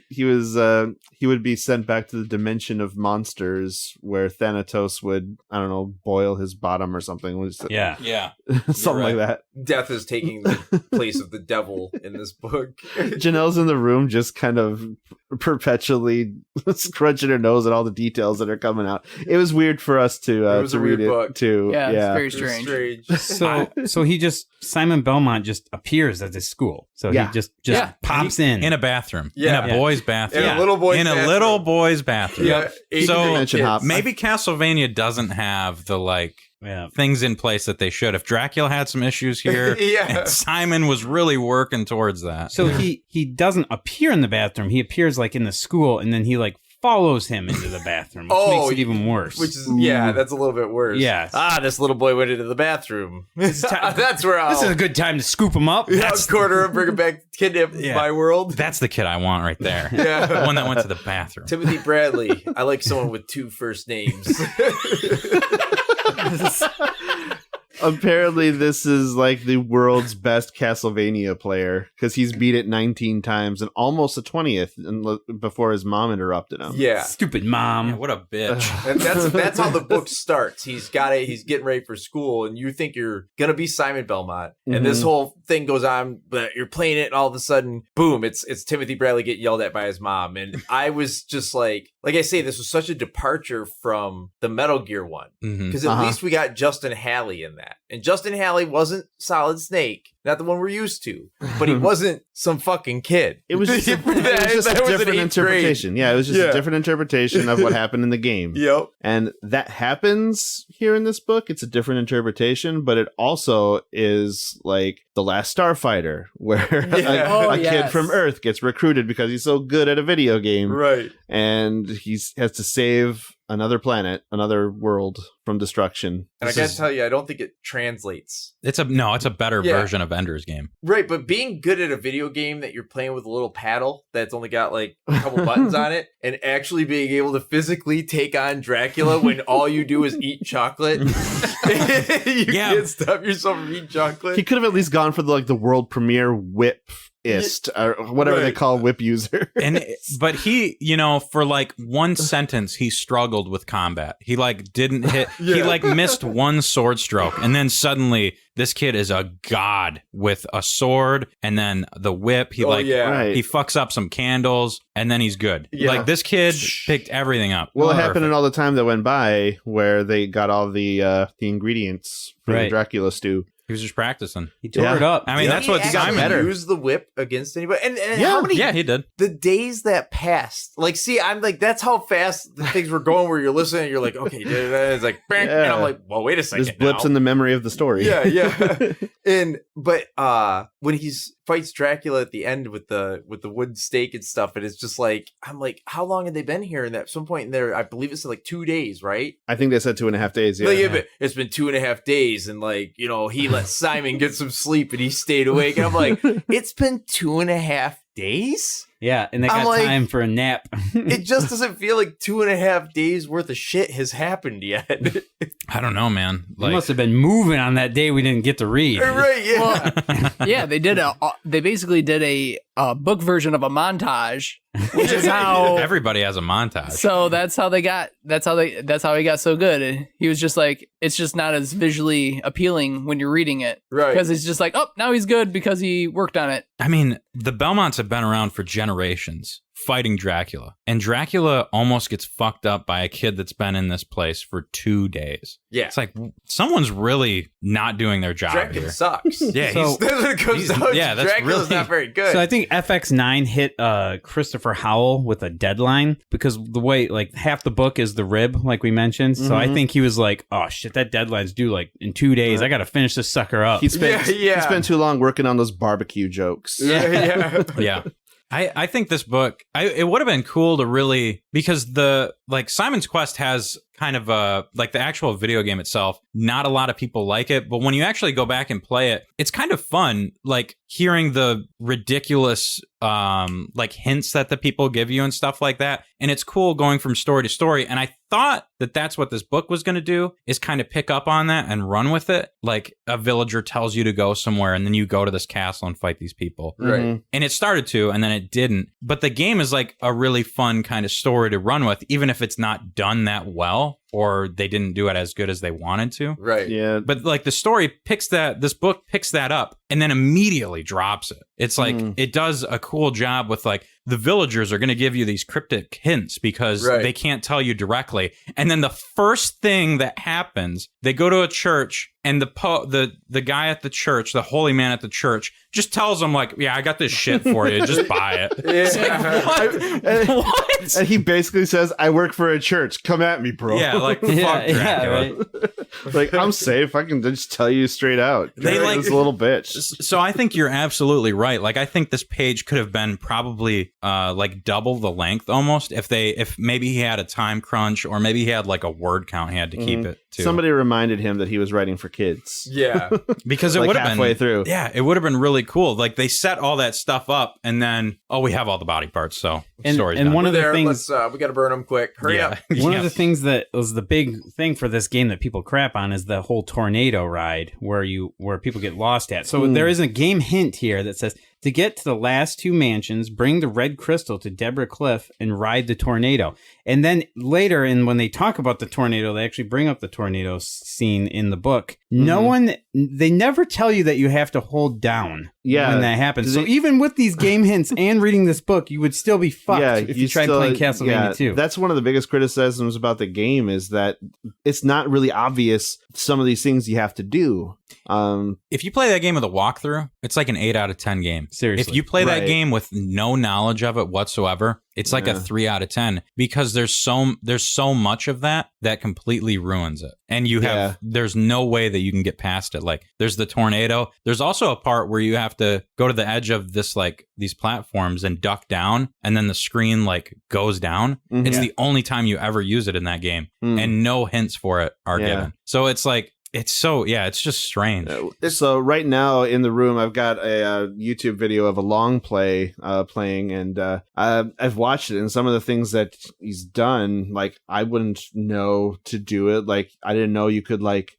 would be sent back to the dimension of monsters where Thanatos would, I don't know, boil his bottom or something. Yeah. Yeah. Something like that. Death is taking the place of the devil in this book. Janelle's in the room just kind of perpetually scrunching her nose at all the details that are coming out. It was weird for us to was a read weird it book. too. Yeah, it's very It's strange. strange. So Simon Belmont just appears at this school. So Yeah. he just Yeah. pops in. In a bathroom. Yeah. In a boy's bathroom. In a little boy's In a bathroom. little boy's bathroom. Yeah. So dimension hop. maybe Castlevania doesn't have the like yeah. things in place that they should. If Dracula had some issues here, Yeah. and Simon was really working towards that. So he doesn't appear in the bathroom. He appears like in the school, and then he like follows him into the bathroom, which makes it even worse. Which is, that's a little bit worse. Yes. This little boy went into the bathroom. That's where I'll... this is a good time to scoop him up. I'll corner him, bring him back, kidnap my world. That's the kid I want right there. Yeah. The one that went to the bathroom. Timothy Bradley. I like someone with 2 first names. Apparently, this is like the world's best Castlevania player because he's beat it 19 times and almost a 20th before his mom interrupted him. Yeah. Stupid mom. Yeah, what a bitch. And that's how the book starts. He's getting ready for school, and you think you're gonna be Simon Belmont, and this whole thing goes on, but you're playing it, and all of a sudden, boom! It's Timothy Bradley getting yelled at by his mom, and I was just like I say, this was such a departure from the Metal Gear one, Mhm. because at least we got Justin Halley in that. And Justin Halley wasn't Solid Snake, not the one we're used to, but he wasn't some fucking kid. It was just a, different interpretation. Yeah, it was just a different interpretation of what happened in the game. Yep. And that happens here in this book. It's a different interpretation, but it also is like the Last Starfighter, where a kid from Earth gets recruited because he's so good at a video game. Right. And he has to save another planet, another world from destruction. And I gotta tell you, I don't think it translates. It's a better version of Ender's Game. Right, but being good at a video game that you're playing with a little paddle that's only got like a couple buttons on it, and actually being able to physically take on Dracula when all you do is eat chocolate. You can't stop yourself from eating chocolate. He could have at least gone for the world premiere whip. Or whatever they call whip user. But he, for like one sentence, he struggled with combat. He like didn't hit, he like missed one sword stroke. And then suddenly this kid is a god with a sword and then the whip. He he fucks up some candles and then he's good. Yeah. Like this kid picked everything up. Well, it happened in all the time that went by where they got all the ingredients for the Dracula stew. He was just practicing. He tore it up. I mean, that's what Simon used the whip against anybody. And how many? Yeah, he did. The days that passed, like, see, I'm like, that's how fast the things were going. Where you're listening, and you're like, okay, it's like, and I'm like, well, wait a second. There's blips in the memory of the story. Yeah. But when he's fights Dracula at the end with the wood stake and stuff, and it's just like, I'm like, how long had they been here? And at some point in there, I believe it's like 2 days, right? I think they said 2.5 days. Yeah, but it's been 2.5 days, and like, he let Simon get some sleep, and he stayed awake, and I'm like, it's been 2.5 days. Yeah, and they got time for a nap. It just doesn't feel like 2.5 days worth of shit has happened yet. I don't know, man. They must have been moving on that day we didn't get to read. Right? Yeah. Well, yeah, they basically did a book version of a montage, which is how everybody has a montage. So that's how he got so good. He was just like, it's just not as visually appealing when you're reading it, right? Because it's just like, oh, now he's good because he worked on it. I mean, the Belmonts have been around for generations fighting Dracula, and Dracula almost gets fucked up by a kid that's been in this place for 2 days. Yeah, it's like someone's really not doing their job. Dracula here sucks. Yeah, that's what it comes down to. That's Dracula's really not very good. So I think FX9 hit Christopher Howell with a deadline because the way like half the book is the rib, like we mentioned. So I think he was like, oh shit, that deadline's due like in 2 days. I got to finish this sucker up. He spent too long working on those barbecue jokes. Yeah. I think this book, it would have been cool to really, because Simon's Quest has kind of like the actual video game itself, not a lot of people like it, but when you actually go back and play it, it's kind of fun, like hearing the ridiculous like hints that the people give you and stuff like that. And it's cool going from story to story. And I thought that that's what this book was going to do, is kind of pick up on that and run with it. Like a villager tells you to go somewhere and then you go to this castle and fight these people. Right. And it started to, and then it didn't. But the game is like a really fun kind of story to run with, even if it's not done that well, or they didn't do it as good as they wanted to. Right. Yeah. But like this book picks that up and then immediately drops it. It's like it does a cool job with like the villagers are going to give you these cryptic hints because they can't tell you directly. And then the first thing that happens, they go to a church and the guy at the church, the holy man at the church, just tells them like, yeah, I got this shit for you. Just buy it. Yeah. Like, what? And he basically says, I work for a church. Come at me, bro. Yeah, like, fuck Dracula. Yeah, right. Like, I'm safe. I can just tell you straight out. They like this little bitch. So I think you're absolutely right. Like, I think this page could have been probably like double the length almost if maybe he had a time crunch, or maybe he had like a word count he had to keep it to. Somebody reminded him that he was writing for kids. Yeah. Because it like would have been halfway through. Yeah, it would have been really cool. Like they set all that stuff up and then, we have all the body parts. So story's done. One of the things, we got to burn them quick. Hurry up. One of the things that was the big thing for this game that people crap on is the whole tornado ride where people get lost at. So there is a game hint here that says, to get to the last two mansions, bring the red crystal to Deborah Cliff and ride the tornado. And then later, when they talk about the tornado, they actually bring up the tornado scene in the book. They never tell you that you have to hold down, Yeah, when that happens. So they- even with these game hints and reading this book, you would still be fucked if you tried playing Castlevania 2. That's one of the biggest criticisms about the game is that it's not really obvious some of these things you have to do. If you play that game with a walkthrough, it's like an 8 out of 10 game. Seriously. If you play that Right. game with no knowledge of it whatsoever, it's like a 3 out of 10 because there's so much of that completely ruins it. And there's no way that you can get past it. Like there's the tornado. There's also a part where you have to go to the edge of this, like these platforms and duck down, and then the screen like goes down. Mhm. It's the only time you ever use it in that game, Mm. and no hints for it are Yeah. given. So it's like, it's just strange. So right now in the room, I've got a YouTube video of a long play playing, and I've watched it. And some of the things that he's done, like I wouldn't know to do it. Like I didn't know you could like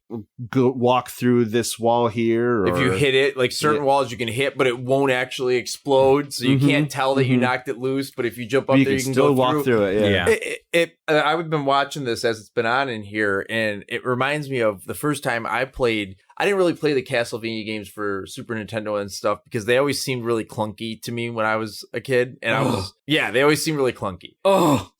go walk through this wall here. Or, If you hit it, like certain walls you can hit, but it won't actually explode, so you can't tell that you knocked it loose. But if you jump up you there, can you can still go walk through it. Yeah. I've been watching this as it's been on in here, and it reminds me of the first time I played. I didn't really play the Castlevania games for Super Nintendo and stuff because they always seemed really clunky to me when I was a kid, and they always seemed really clunky.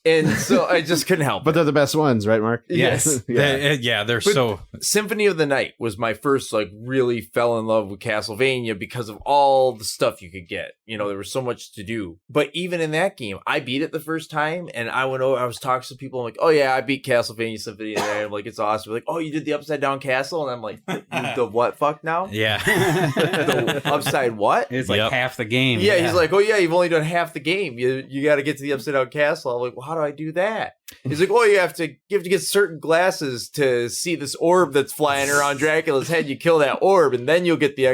And so I just couldn't help But it. they're the best ones, right, Mark? Yes. They're But so. Symphony of the Night was my first, like, really fell in love with Castlevania because of all the stuff you could get. You know, there was so much to do. But even in that game, I beat it the first time, and I went over, I was talking to people, I'm like, oh yeah, I beat Castlevania Symphony of the Night. I'm like, it's awesome. They're like, oh, you did the Upside Down Castle? And I'm like, the what fuck now? Yeah. The upside what? It's like Yep. half the game. Yeah, he's like, oh yeah, you've only done half the game. You got to get to the Upside Down Castle. I'm like, well, how do I do that? He's like, oh, you have to get certain glasses to see this orb that's flying around Dracula's head. You kill that orb, and then you'll get the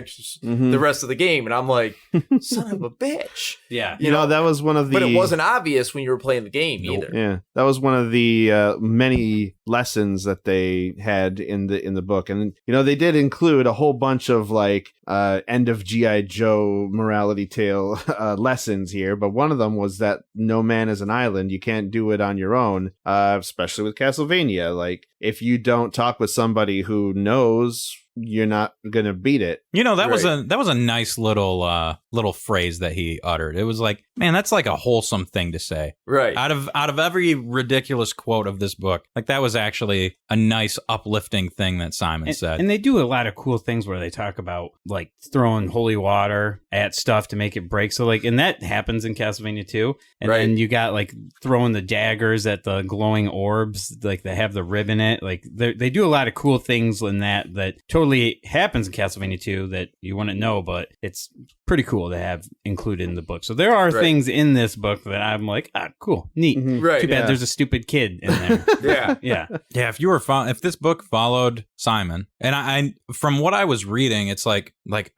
the rest of the game. And I'm like, son of a bitch. Yeah. You know, that was one of the. But it wasn't obvious when you were playing the game either. Yeah, that was one of the many lessons that they had in the book, and you know they did include a whole bunch of like end of GI Joe morality tale lessons here. But one of them was that no man is an island. You can't do it on your own, especially with Castlevania. Like if you don't talk with somebody who knows, you're not gonna beat it. You know, that was a nice little phrase that he uttered. It was like, man, that's like a wholesome thing to say. Right. Out of every ridiculous quote of this book, like that was actually a nice uplifting thing that Simon said. And they do a lot of cool things where they talk about like throwing holy water at stuff to make it break. So like, and that happens in Castlevania 2. And Right. then you got like throwing the daggers at the glowing orbs, like they have the rib in it. Like they do a lot of cool things in that totally happens in Castlevania 2 that you wouldn't know, but it's pretty cool to have included in the book. So there are Right. things in this book that I'm like, cool, neat. Right. Too bad yeah. there's a stupid kid in there. Yeah. Yeah. Yeah, if this book followed Simon, and I from what I was reading, it's like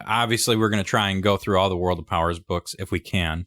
obviously we're gonna try and go through all the World of Powers books if we can.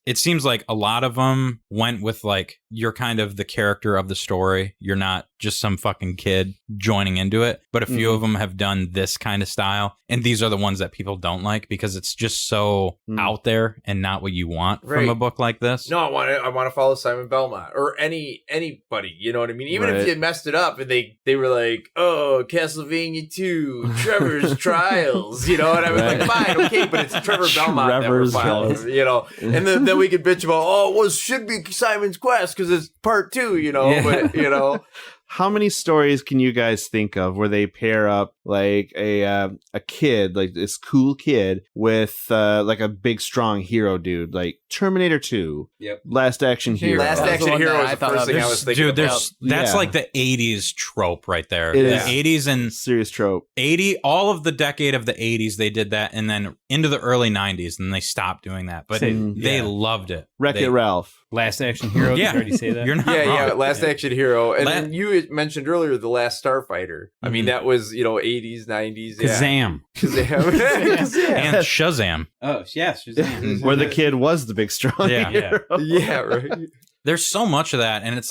It seems like a lot of them went with like you're kind of the character of the story. You're not just some fucking kid joining into it. But a few of them have done this kind of style, and these are the ones that people don't like because it's just so out there and not what you want from Right. a book like this. No, I want to follow Simon Belmont or anybody. You know what I mean? Even if Right. you messed it up and they were like, oh, Castlevania 2, Trevor's Trials. You know, and I was like, fine, okay, but it's Trevor Belmont Trevor's that we're following. Trials. You know, and then we could bitch about, oh, well, it should be Simon's Quest because it's part 2. You know, Yeah. but you know. How many stories can you guys think of where they pair up like a kid, like this cool kid, with like a big strong hero dude, like Terminator 2, Yep. Last Action Hero. Last That was the Action one Hero that was I the thought first of. thing I was thinking Dude, about. that's Yeah. like the 80s trope right there. It The is. 80s and Serious trope. 80, all of the decade of the 80s, they did that, and then into the early 90s, and they stopped doing that. But Same. they Yeah. loved it. Wreck-It Ralph. Last Action Hero. Did you Yeah. already say that? You're not Yeah, wrong. yeah, Last Action Hero. And La- then you had mentioned earlier the Last Starfighter. I mean, Mhm. that was, 80s, 90s. Yeah. Kazam. Kazam. And Shazam. Oh, yes. Shazam. Where the kid was the big strong Yeah. hero. Yeah, right. there's so much of that, and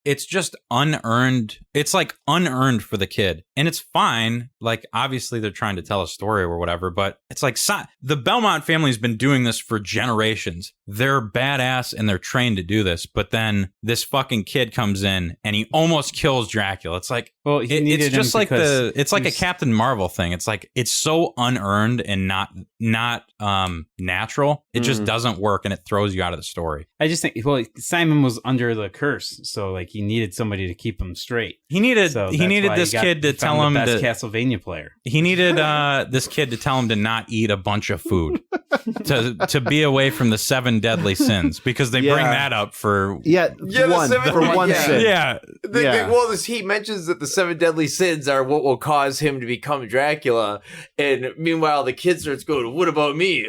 it's just unearned. It's like unearned for the kid, and it's fine. Like, obviously they're trying to tell a story or whatever, but it's like the Belmont family's been doing this for generations. They're badass and they're trained to do this, but then this fucking kid comes in and he almost kills Dracula. It's like, Well, it's just like it's like a Captain Marvel thing. It's like, it's so unearned and not natural. It just doesn't work, and it throws you out of the story. I just think, well, Simon was under the curse, so like he needed somebody to keep him straight. He needed this kid to tell him the best to Castlevania player. He needed this kid to tell him to not eat a bunch of food, to be away from the 7 deadly sins, because they bring that up for one sin. Yeah. He mentions that the 7 deadly sins are what will cause him to become Dracula, and meanwhile the kid starts going, "What about me?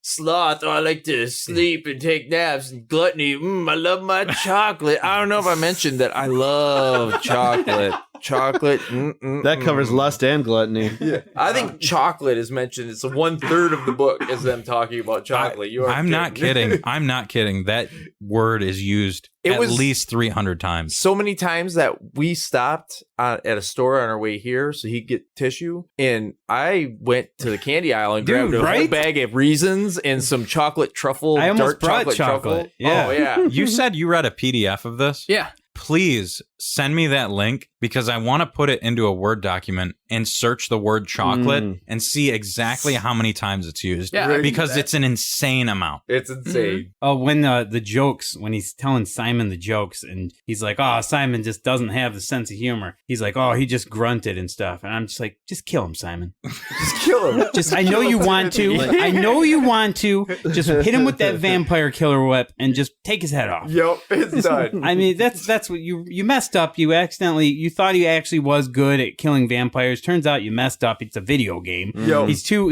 Sloth. Oh, I like to sleep and take naps, and gluttony. I love my chocolate." I don't know if I mentioned that I love chocolate. Chocolate. That covers lust and gluttony. Yeah. I think chocolate is mentioned. It's 1/3 of the book is them talking about chocolate. I'm not kidding. I'm not kidding. That word is used at least 300 times. So many times that we stopped at a store on our way here so he'd get tissue, and I went to the candy aisle and grabbed a whole bag of Reasons and some chocolate truffle. I almost dark brought chocolate. Truffle. Yeah. Oh, yeah. You said you read a PDF of this? Yeah. Please send me that link, because I want to put it into a Word document and search the word chocolate and see exactly how many times it's used. Yeah, because it's an insane amount. It's insane. Oh, when the jokes, when he's telling Simon the jokes, and he's like, "Oh, Simon just doesn't have the sense of humor." He's like, "Oh, he just grunted and stuff," and I'm just like, "Just kill him, Simon. Just kill him. I know you want to. I know you want to. Just hit him with that vampire killer whip and just take his head off." Yep, it's done. I mean, that's what you messed up. You thought he actually was good at killing vampires. Turns out you messed up. It's a video game. Yo. He's too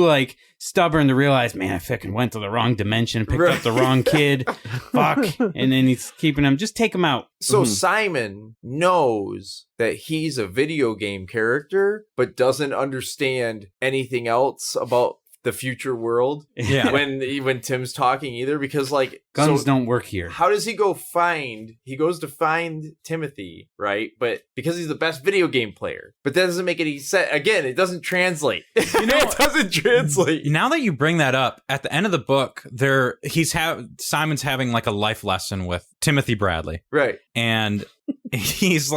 like stubborn to realize, man, I fucking went to the wrong dimension, picked up the wrong kid. Fuck. And then he's keeping him. Just take him out. So Simon knows that he's a video game character, but doesn't understand anything else about the future world. Yeah. When Tim's talking either, because like guns don't work here. How does he he goes to find Timothy, right? But because he's the best video game player, but that doesn't make any sense. Again, it doesn't translate. It doesn't translate. Now that you bring that up, at the end of the book, Simon's having like a life lesson with Timothy Bradley. Right. And he's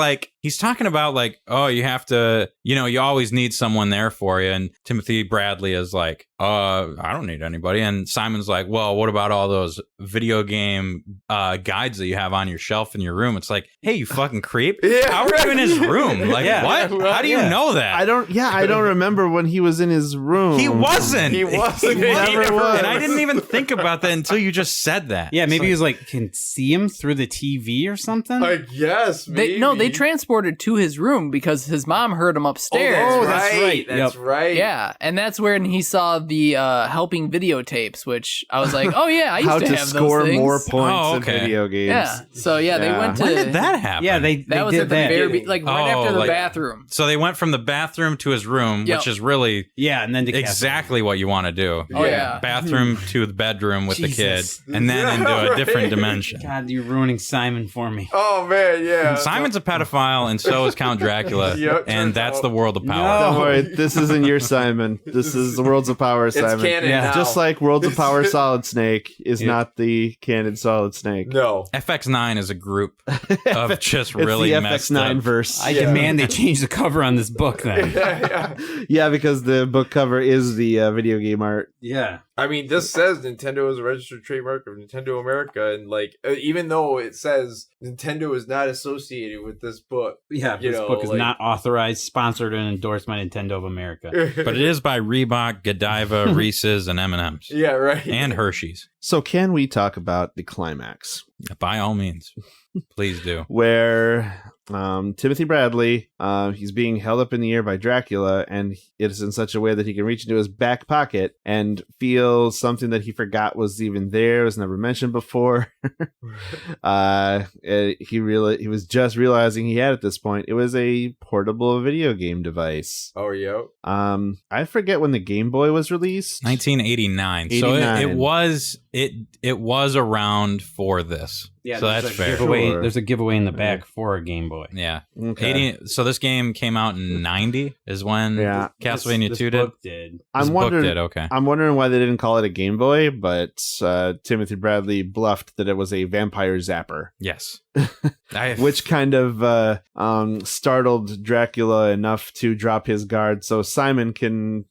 talking about like, oh, you have to, you always need someone there for you. And Timothy Bradley is like, I don't need anybody. And Simon's like, well, what about all those video game guides that you have on your shelf in your room? It's like, hey, you fucking creep. Yeah, how are you in his room? Like, what? How do you know that? I don't remember when he was in his room. He wasn't. He wasn't. He never was. And I didn't even think about that until you just said that. Yeah, maybe he was like, can see him through the TV or something. I guess. Maybe. They transported to his room because his mom heard him upstairs. Oh, that's right. That's right. Yeah, and that's when he saw the helping videotapes, which I was like, oh yeah, I used to have those things. How to score more points in video games. Yeah. So yeah, they went to. When did that happen? Yeah, that was did at the very right after the bathroom. So they went from the bathroom to his room, which is really and then to exactly what you want to do. Oh yeah, bathroom to the bedroom with the kid, and then into a different dimension. God, you're ruining Simon for me. Oh man, yeah. Simon's a pedophile, and so is Count Dracula, and that's the world of power. No. Don't worry, this isn't your Simon. This is the Worlds of Power Simon. It's canon now. Just like Worlds of Power Solid Snake is not the canon Solid Snake. No. FX9 is a group of just really messed up. FX9 verse. I demand they change the cover on this book then. Yeah, because the book cover is the video game art. Yeah. I mean, this says Nintendo is a registered trademark of Nintendo America, and like, even though it says Nintendo is not associated with this book, this book is not authorized, sponsored, and endorsed by Nintendo of America. But it is by Reebok, Godiva, Reese's, and M&M's. Yeah, right. And Hershey's. So can we talk about the climax? By all means. Please do. Where Timothy Bradley, he's being held up in the air by Dracula, and it's in such a way that he can reach into his back pocket and feel something that he forgot was even there, was never mentioned before. He was just realizing he had at this point. It was a portable video game device. Oh, yeah. I forget when the Game Boy was released. 1989. So it was it was around for this. Yeah, so there's that's a fair. giveaway. Sure. There's a giveaway in the back for a Game Boy. Yeah. Okay. 80. So this game came out in 90 is when Yeah. Castlevania This 2 book did. did. I'm This book wondering. did, okay. I'm wondering why they didn't call it a Game Boy, but Timothy Bradley bluffed that it was a vampire zapper, Yes. which kind of startled Dracula enough to drop his guard, so Simon can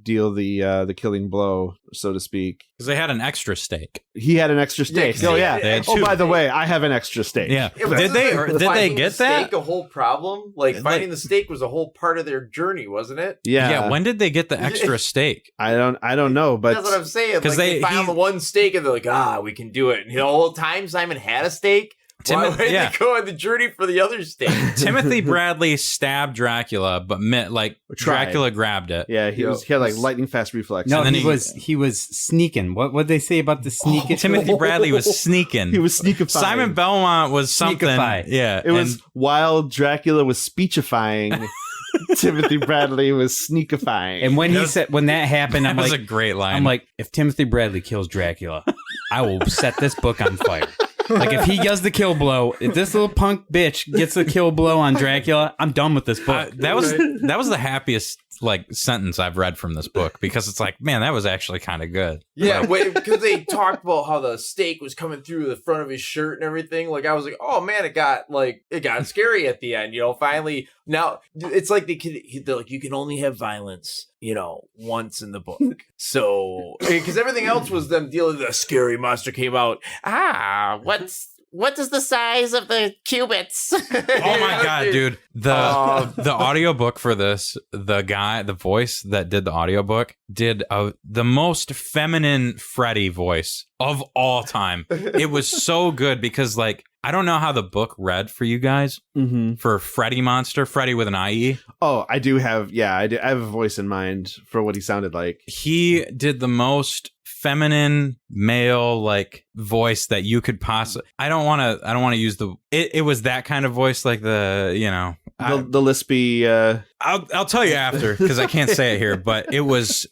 deal the killing blow, so to speak. Because they had an extra stake. He had an extra stake. 'cause Oh they yeah. had Oh, two. by the way, I have an extra stake. Yeah. Yeah, but Did they finding get the that? stake a whole problem? Like finding the stake was a whole part of their journey, wasn't it? Yeah. When did they get the extra stake? I don't know, but That's what I'm saying. 'Cause Like, they found he- the one stake and they're like, we can do it. And the whole time Simon had a stake. Why would yeah. they go on the journey for the other stake? Timothy Bradley stabbed Dracula, but Tried. Dracula grabbed it. yeah, he had like lightning fast reflex. No, And then he was sneaking. What would they say about the sneaking? Timothy Bradley was sneaking. He was sneakifying. Simon Belmont was something. Sneakify. Yeah. It was while Dracula was speechifying, Timothy Bradley was sneakifying. And when when that happened, that I'm was like, a great line. I'm like, if Timothy Bradley kills Dracula, I will set this book on fire. Like if he does the kill blow, if this little punk bitch gets a kill blow on Dracula, I'm done with this book. that was the happiest sentence I've read from this book because it's like, man, that was actually kind of good. Yeah, because they talked about how the stake was coming through the front of his shirt and everything. Like I was like, oh man, it got scary at the end. Finally, now it's like they're like, you can only have violence, once in the book. So because everything else was them dealing with a scary monster came out. What is the size of the cubits? Oh my god, dude. The audiobook for this, the voice that did the audiobook did the most feminine Freddy voice of all time. It was so good because I don't know how the book read for you guys for Freddy Monster, Freddy with an IE. Oh, I do have, I have a voice in mind for what he sounded like. He did the most feminine male voice that you could possibly. I don't want to use it was that kind of voice, like the lispy. I'll tell you after because I can't say it here, but it was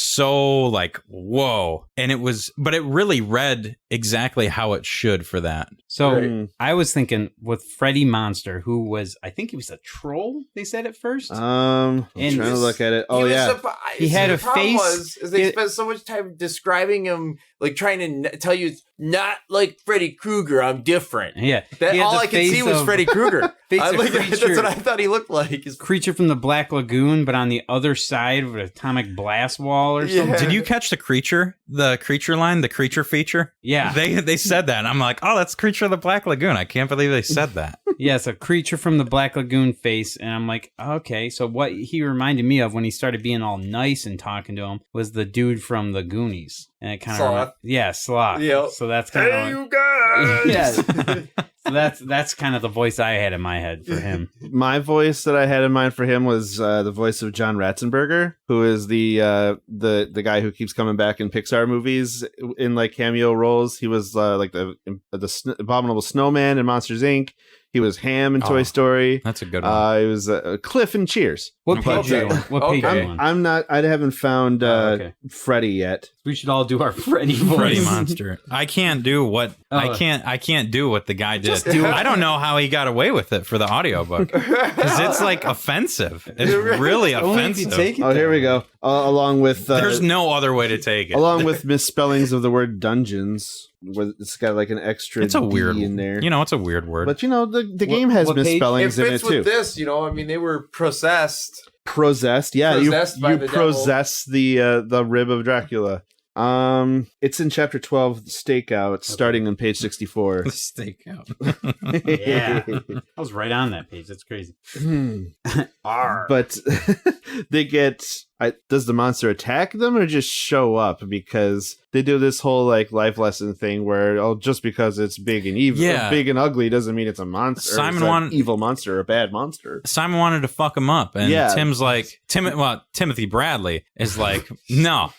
so whoa, and but it really read exactly how it should for that. So I was thinking with Freddy Monster, who was, I think he was a troll. They said at first. I'm trying to look at it. Oh yeah, he had a face. They spent so much time describing him, trying to tell you it's not like Freddy Krueger. I'm different. Yeah, that all I could see was Freddy Krueger. That's what I thought he looked like. Creature from the Black Lagoon, but on the other side of an atomic blast wall or something. Did you catch the creature line, the creature feature? Yeah, they said that, and I'm like, oh, that's Creature of the Black Lagoon. I can't believe they said that. Yes, a Creature from the Black Lagoon face, and I'm like, okay. So what he reminded me of when he started being all nice and talking to him was the dude from the Goonies, and it kind of Sloth. Yep. So that's kind of you guys. Yes. So that's kind of the voice I had in my head for him. My voice that I had in mind for him was the voice of John Ratzenberger, who is the guy who keeps coming back in Pixar movies in cameo roles. He was the Abominable Snowman in Monsters Inc. He was Ham in Toy Story. That's a good one. He was Cliff in Cheers. What page are you on? What page are you on? I'm not. I haven't found Freddy yet. We should all do our Freddy voice. Freddy Monster. I can't do what I can't do what the guy did. Just do it. I don't know how he got away with it for the audiobook. Because it's offensive. It's really Only if you offensive. take it Oh, there. here we go. Along with There's no other way to take it. along with misspellings of the word dungeons, where it's got an extra It's a D weird in there. it's a weird word. But the game has what page? misspellings It in it fits too. with this, they were possessed. Possessed, yeah. Possessed by you the devil. possess the rib of Dracula. It's in chapter 12, Stakeout, starting on page 64. Stakeout. Yeah. I was right on that page. That's crazy. But they get. Does the monster attack them or just show up? Because they do this whole life lesson thing where just because it's big and evil, big and ugly, doesn't mean it's a monster. Simon it's an evil monster or a bad monster. Simon wanted to fuck him up, and Tim's Timothy Bradley is no,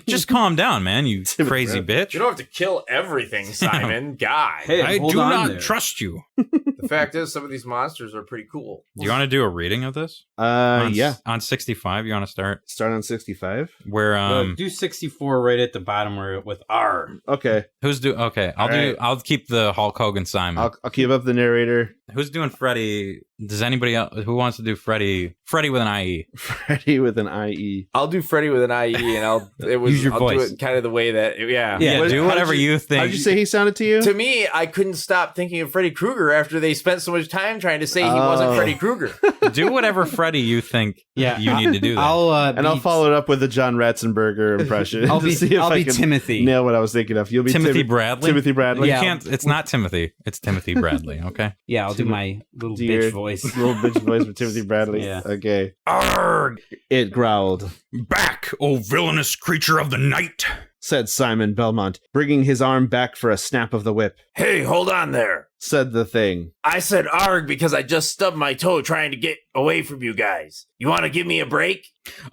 just calm down, man, you crazy bitch. You don't have to kill everything, Simon. Guy. Hey, I hold do on not there. trust you. The fact is, some of these monsters are pretty cool. Do you want to do a reading of this? Yeah. On 65, you want to start? Start on 65? Where do 64 right at the bottom where with R. Okay. Okay, I'll keep the Hulk Hogan Simon. I'll keep up the narrator. Who's doing Freddy? Does anybody else who wants to do Freddy with an IE? Freddy with an IE. I'll do Freddy with an IE, and I'll Use your do voice. it kind of the way that Yeah, What- do how whatever did you think. How'd you say he sounded to you? To me, I couldn't stop thinking of Freddy Krueger after they spent so much time trying to say he wasn't Freddy Krueger. Do whatever Freddy you think you need to do that. I'll follow it up with a John Ratzenberger impression. I'll to be, see if I'll I be can Timothy. nail what I was thinking of. You'll be Timothy Bradley? Timothy Bradley. You Yeah. can't. It's not Timothy. It's Timothy Bradley. Okay. Yeah, I'll do my little Dear bitch voice. Little bitch voice for Timothy Bradley. Yeah. Okay. Arg! It growled, Back, O villainous creature of the night! said Simon Belmont, bringing his arm back for a snap of the whip. Hey, hold on there. Said the thing. I said arg because I just stubbed my toe trying to get away from you guys. You want to give me a break?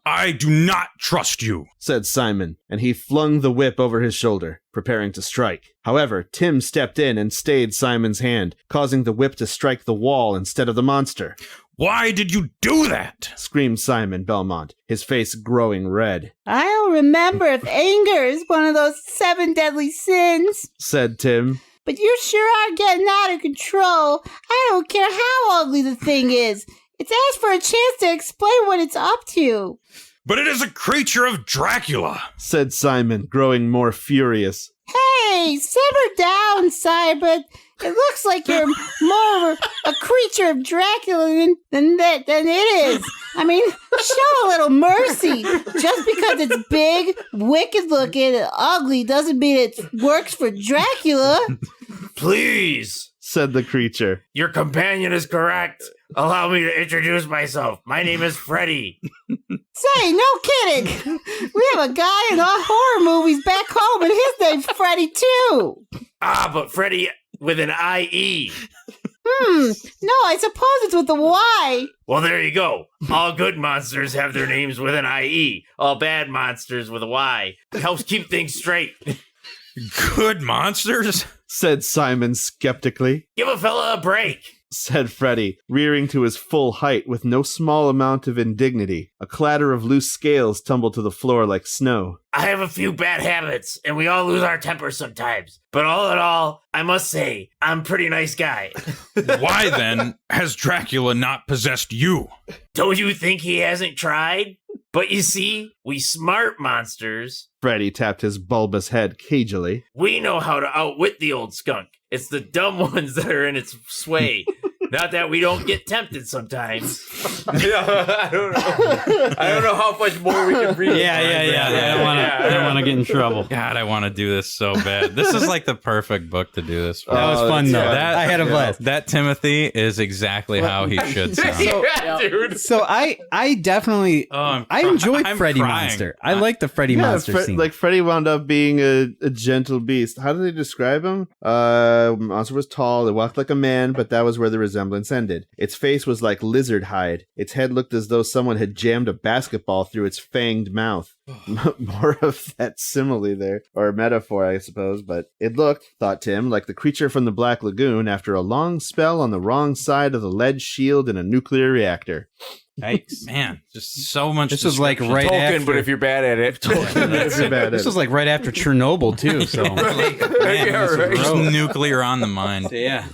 I do not trust you. Said Simon, and he flung the whip over his shoulder, preparing to strike. However, Tim stepped in and stayed Simon's hand, causing the whip to strike the wall instead of the monster. Why did you do that? Screamed Simon Belmont, his face growing red. I don't remember if anger is one of those 7 deadly sins. Said Tim. But you sure are getting out of control. I don't care how ugly the thing is. It's asked for a chance to explain what it's up to. But it is a creature of Dracula. Said Simon, growing more furious. Hey, simmer down, Simon. It looks like you're more a creature of Dracula than it is. I mean, show a little mercy. Just because it's big, wicked looking, and ugly doesn't mean it works for Dracula. Please. Said the creature. Your companion is correct. Allow me to introduce myself. My name is Freddy. Say, no kidding. We have a guy in our horror movies back home, and his name's Freddy too. Ah, but Freddy with an IE. No, I suppose it's with the Y. Well, there you go. All good monsters have their names with an IE. All bad monsters with a Y. It helps keep things straight. Good monsters? Said Simon skeptically. Give a fella a break. Said Freddy, rearing to his full height with no small amount of indignity. A clatter of loose scales tumbled to the floor like snow. I have a few bad habits, and we all lose our tempers sometimes. But all in all, I must say, I'm a pretty nice guy. Why then has Dracula not possessed you? Don't you think he hasn't tried? But you see, we smart monsters, Freddy tapped his bulbous head cagily. we know how to outwit the old skunk. It's the dumb ones that are in its sway. Not that we don't get tempted sometimes. I don't know how much more we can read. Yeah. I don't want to get in trouble. God, I want to do this so bad. This is like the perfect book to do this for. That was fun, though. I had a blast. That Timothy is exactly how he should sound. Yeah, dude. So I definitely I enjoyed I'm Freddy crying. Monster. I like the Freddy Monster scene. Like Freddy wound up being a gentle beast. How do they describe him? Monster was tall, it walked like a man, but that was where the resemblance ended. Its face was like lizard hide. Its head looked as though someone had jammed a basketball through its fanged mouth. More of that simile there, or metaphor, I suppose, but it looked, thought Tim, like the creature from the Black Lagoon after a long spell on the wrong side of the lead shield in a nuclear reactor. Yikes. Man, just so much. This was like right Tolkien, after. but if you're bad at it. This was like right after Chernobyl too. So Man, Yeah, this was right. just nuclear on the mind. yeah.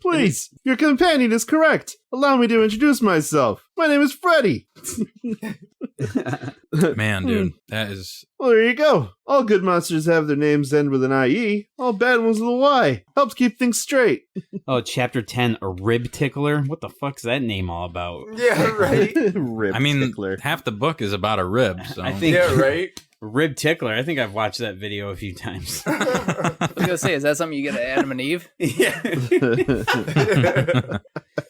Please, your companion is correct. Allow me to introduce myself. My name is Freddy. Man, dude, that is. Well, there you go. All good monsters have their names end with an IE. All bad ones with a Y. Helps keep things straight. Oh, chapter 10, a rib tickler. What the fuck's that name all about? Yeah, right. Rib I mean, tickler. half the book is about a rib. So I think Yeah, right. rib tickler. I think I've watched that video a few times. I was gonna say, is that something you get at Adam and Eve? yeah.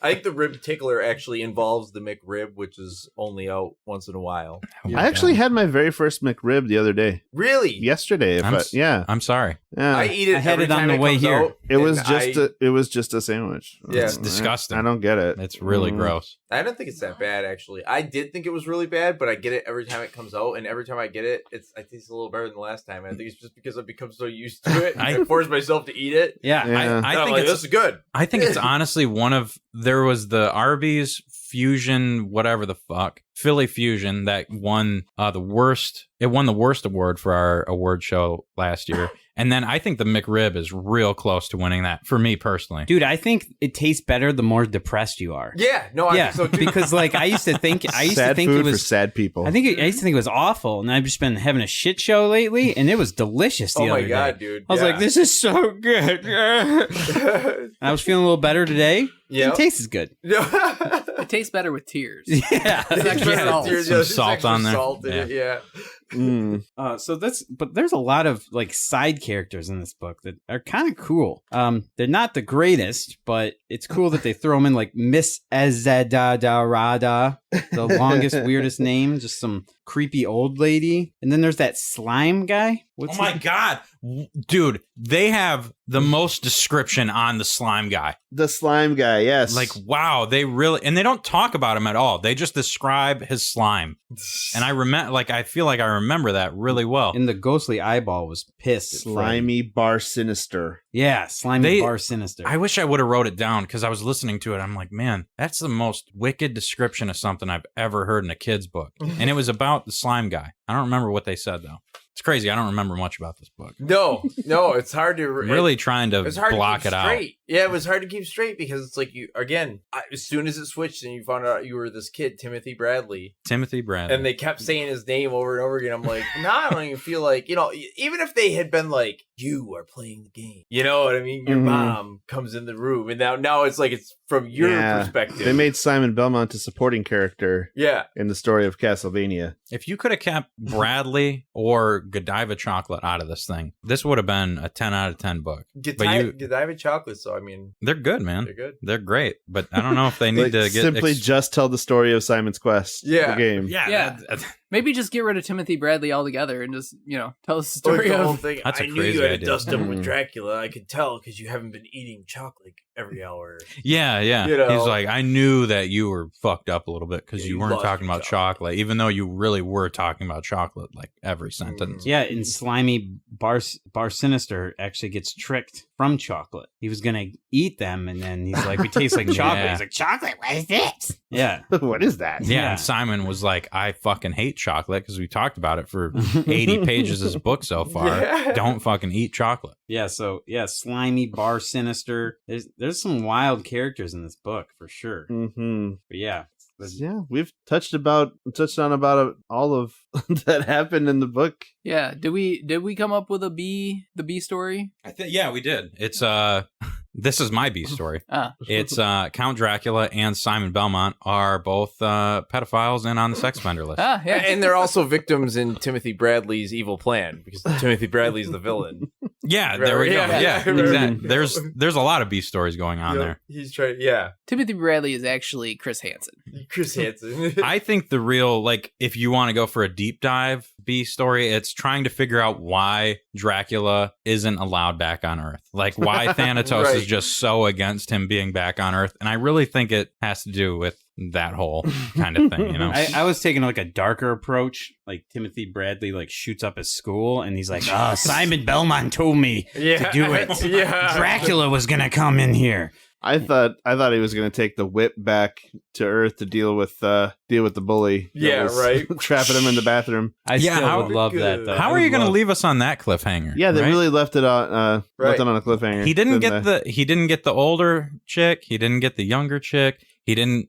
I think the rib tickler actually involves the McRib, which is only out once in a while. I actually had my very first McRib the other day. Really? Yesterday. Yeah. I'm sorry. Yeah. I eat it. I had every it on time the way comes here. out, It was and just a sandwich. Yeah. It's disgusting. I don't get it. It's really Mm. gross. I don't think it's that bad actually. I did think it was really bad, but I get it every time it comes out, and every time I get it, I taste a little better than the last time. I think it's just because I've become so used to it. I force myself to eat it. Yeah. Yeah. And I I'm think like, it's this is good. I think it's honestly one of there was the Arby's Fusion, whatever the fuck, Philly Fusion that won the worst. It won the worst award for our award show last year. And then I think the McRib is real close to winning that for me personally. Dude, I think it tastes better the more depressed you are. Yeah, no, I think so too. Because like I used to think Sad food it was for sad people. I used to think it was awful, and I've just been having a shit show lately, and it was delicious the Oh my other God, day. dude. I was like, this is so good. I was feeling a little better today. Yeah. It tastes good. It tastes better with tears. Yeah. It's extra salt. Some salt on there. Salt in it, yeah. But there's a lot of like side characters in this book that are kind of cool. They're not the greatest, but it's cool that they throw them in, like Miss Ezedadarada, the longest, weirdest name, just some creepy old lady. And then there's that slime guy. Oh my God. Dude, they have the most description on the slime guy. The slime guy, yes. Like, wow, they really, and they don't talk about him at all. They just describe his slime. And I feel like I remember that really well. And the ghostly eyeball was pissed. Slimy Bar Sinister. Yeah, slimy bar sinister. I wish I would have wrote it down because I was listening to it. I'm like, man, that's the most wicked description of something I've ever heard in a kid's book. And it was about the slime guy. I don't remember what they said, though. It's crazy. I don't remember much about this book. No, it's hard to... I'm really trying to block it out. Yeah, it was hard to keep straight because it's like, as soon as it switched and you found out you were this kid, Timothy Bradley. And they kept saying his name over and over again. I'm like, I don't even feel like, even if they had been like, you are playing the game. You know what I mean? Your mom comes in the room and now it's like it's from your perspective. They made Simon Belmont a supporting character in the story of Castlevania. If you could have kept Bradley or Godiva Chocolate out of this thing, this would have been a 10 out of 10 book. Godiva Chocolate, so I mean... They're good, man. They're good. They're great, but I don't know if they need to get... Simply just tell the story of Simon's Quest, the game. Yeah. Maybe just get rid of Timothy Bradley altogether and just, tell us the story the of... whole thing. That's a I knew crazy you had idea. to dust him with Dracula. I could tell because you haven't been eating chocolate every hour. Yeah. He's like, I knew that you were fucked up a little bit because you weren't talking about chocolate, even though you really were talking about chocolate like every sentence. Yeah, and slimy Bar Sinister actually gets tricked from chocolate. He was going to eat them, and then he's like, we taste like chocolate. He's like, chocolate? What is this? Yeah. What is that? Yeah, and Simon was like, I fucking hate chocolate because we talked about it for 80 pages of this book so far. Yeah. Don't fucking eat chocolate. Yeah, slimy Bar Sinister. There's some wild characters in this book for sure. Mm-hmm. But yeah. We've touched on about all of that happened in the book. Yeah, did we come up with the B story? We did. It's this is my B story. It's Count Dracula and Simon Belmont are both pedophiles and on the sex offender list. Yeah. And they're also victims in Timothy Bradley's evil plan because Timothy Bradley's the villain. Yeah, there we go. Yeah. Exactly. There's a lot of B stories going on there. He's trying. Timothy Bradley is actually Chris Hansen. I think the real, if you want to go for a deep dive B story, it's trying to figure out why Dracula isn't allowed back on Earth. Like why Thanatos is just so against him being back on Earth. And I really think it has to do with that whole kind of thing, I was taking a darker approach. Like Timothy Bradley shoots up his school and he's like, Simon Belmont told me to do it. Dracula was gonna come in here. I thought he was going to take the whip back to Earth to deal with the bully. Trapping him in the bathroom. I still would love that, though. How are you going to leave us on that cliffhanger? Yeah, they really left it on left it on a cliffhanger. He didn't get the older chick. He didn't get the younger chick. He didn't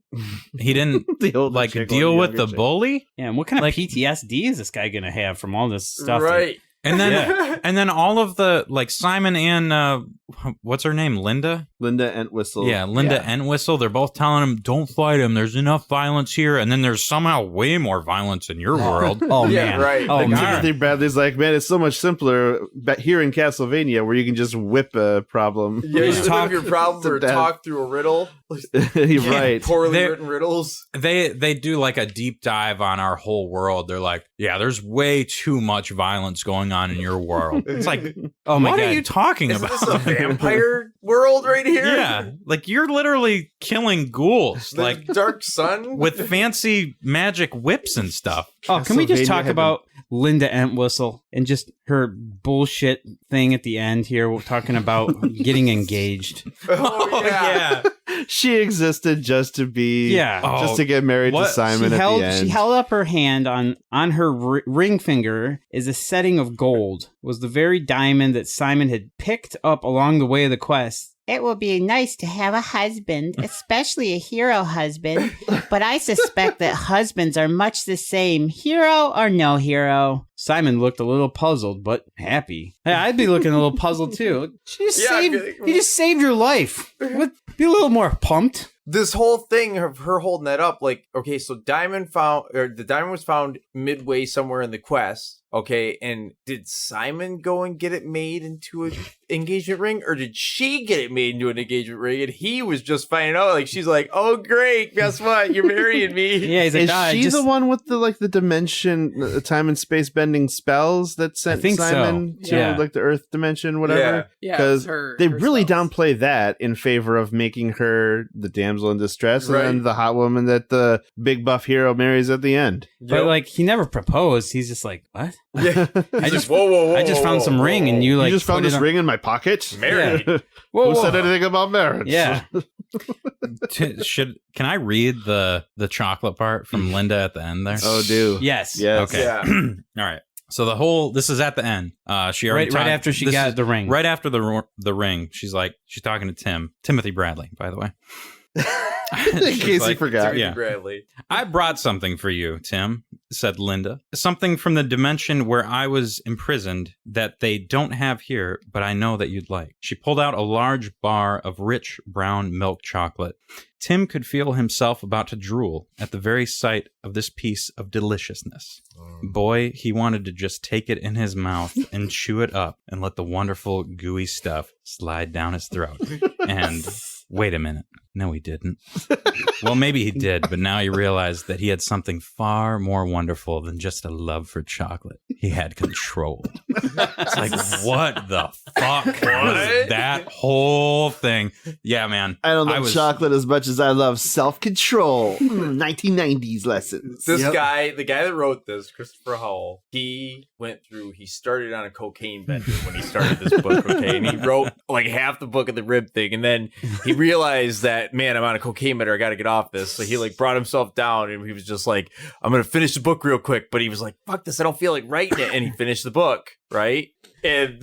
deal with the bully. Yeah, and what kind of PTSD is this guy going to have from all this stuff? Right. And then all of the Simon and what's her name? Linda Entwistle. Yeah, Linda Entwistle. They're both telling him, "Don't fight him. There's enough violence here." And then there's somehow way more violence in your world. Man, right. Oh man. Timothy Bradley's like, man, it's so much simpler here in Castlevania where you can just whip a problem. Yeah, you talk your problem or talk through a riddle. You're right. Poorly written riddles. They do a deep dive on our whole world. They're like, yeah, there's way too much violence going on in your world. It's like, oh my God. God. What are you talking Is about? this a vampire world right here? here? Yeah, like you're literally killing ghouls, The like Dark Sun with fancy magic whips and stuff. Oh, can we just Castlevania talk had about Linda Entwistle and just her bullshit thing at the end here? We're talking about getting engaged. Oh, yeah. She existed just to be, Yeah. just to get married to What? Simon She at held, the end. she held up her hand on her ring finger is a setting of gold. It was the very diamond that Simon had picked up along the way of the quest. It will be nice to have a husband, especially a hero husband. But I suspect that husbands are much the same, hero or no hero. Simon looked a little puzzled, but happy. Hey, I'd be looking a little puzzled too. She just Yeah, I saved, feel like- you just saved your life. Be a little more pumped. This whole thing of her holding that up, like, okay, so the diamond was found midway somewhere in the quest. Okay, and did Simon go and get it made into an engagement ring, or did she get it made into an engagement ring? And he was just finding out, like, she's like, "Oh, great! Guess what? You're marrying me." Yeah, he's like, Is "Ah, she just- the one with the dimension, the time and space bending spells that sent think so. Simon to Yeah. like the Earth dimension, whatever? Yeah, Because her- they her really spells. downplay that in favor of making her the damsel in distress Right. and then the hot woman that the big buff hero marries at the end. But like, he never proposed. He's just like, what? Yeah. I just, whoa, I just found some ring, and you like you just found put it this on- ring in my pocket? Married. Whoa, Who whoa. said anything about marriage? Yeah. Can I read the chocolate part from Linda at the end there? Oh, do. Yes. Yes. Okay. Yeah. All right. So this is at the end. She already Right after she this got is the ring. Right after the ring, she's talking to Timothy Bradley, by the way. In She's case you like, forgot. Yeah. Bradley. I brought something for you, Tim, said Linda. Something from the dimension where I was imprisoned that they don't have here, but I know that you'd like. She pulled out a large bar of rich brown milk chocolate. Tim could feel himself about to drool at the very sight of this piece of deliciousness. Boy, he wanted to just take it in his mouth and chew it up and let the wonderful gooey stuff slide down his throat. And wait a minute. No, he didn't. Well, maybe he did, but now he realized that he had something far more wonderful than just a love for chocolate. He had control. It's like, what the fuck was that whole thing? Yeah, man. I don't love chocolate as much as I love self-control. 1990s lessons. This Yep. guy, the guy that wrote this, Christopher Howell, he started on a cocaine bender when he started this book, okay? And he wrote like half the book of the rib thing, and then he realized that, man, I'm on a cocaine bender, I gotta get off this. So he like brought himself down, and he was just like, I'm gonna finish the book real quick, but he was like, fuck this, I don't feel like writing it, and he finished the book, right? And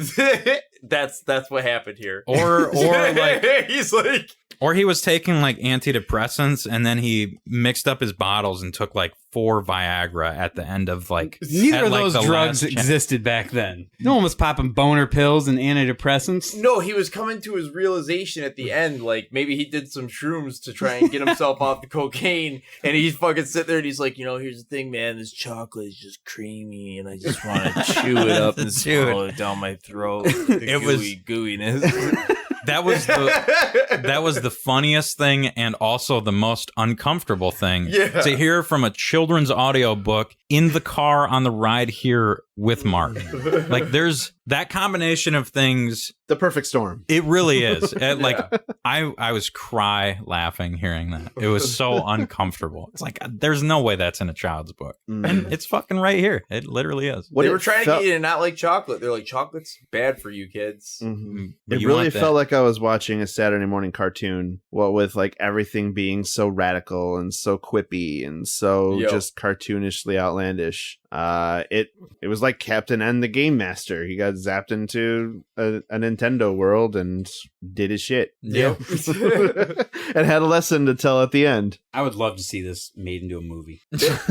that's what happened here. Or like he's like, or he was taking like antidepressants and then he mixed up his bottles and took like 4 Viagra at the end of like Neither at, of like, those the drugs last existed back then. No one was popping boner pills and antidepressants. no, he was coming to his realization at the end, like maybe he did some shrooms to try and get himself off the cocaine, and he's fucking sitting there and he's like, here's the thing, man, this chocolate is just creamy and I just want to chew it up and swallow it down my throat. The gooiness. That was the funniest thing and also the most uncomfortable thing to hear from a children's audiobook in the car on the ride here with Mark. Like there's that combination of things. The perfect storm. It really is. I was laughing hearing that. It was so uncomfortable. It's like there's no way that's in a child's book. And it's fucking right here. It literally is. They were trying to get you to not like chocolate. They're like, chocolate's bad for you kids. Mm-hmm. But It you really want that. felt like I was watching a Saturday morning cartoon, with like everything being so radical and so quippy and so just cartoonishly outlandish. It was like Captain N the Game Master. He got zapped into a Nintendo world and did his shit. Yep. And had a lesson to tell at the end. I would love to see this made into a movie.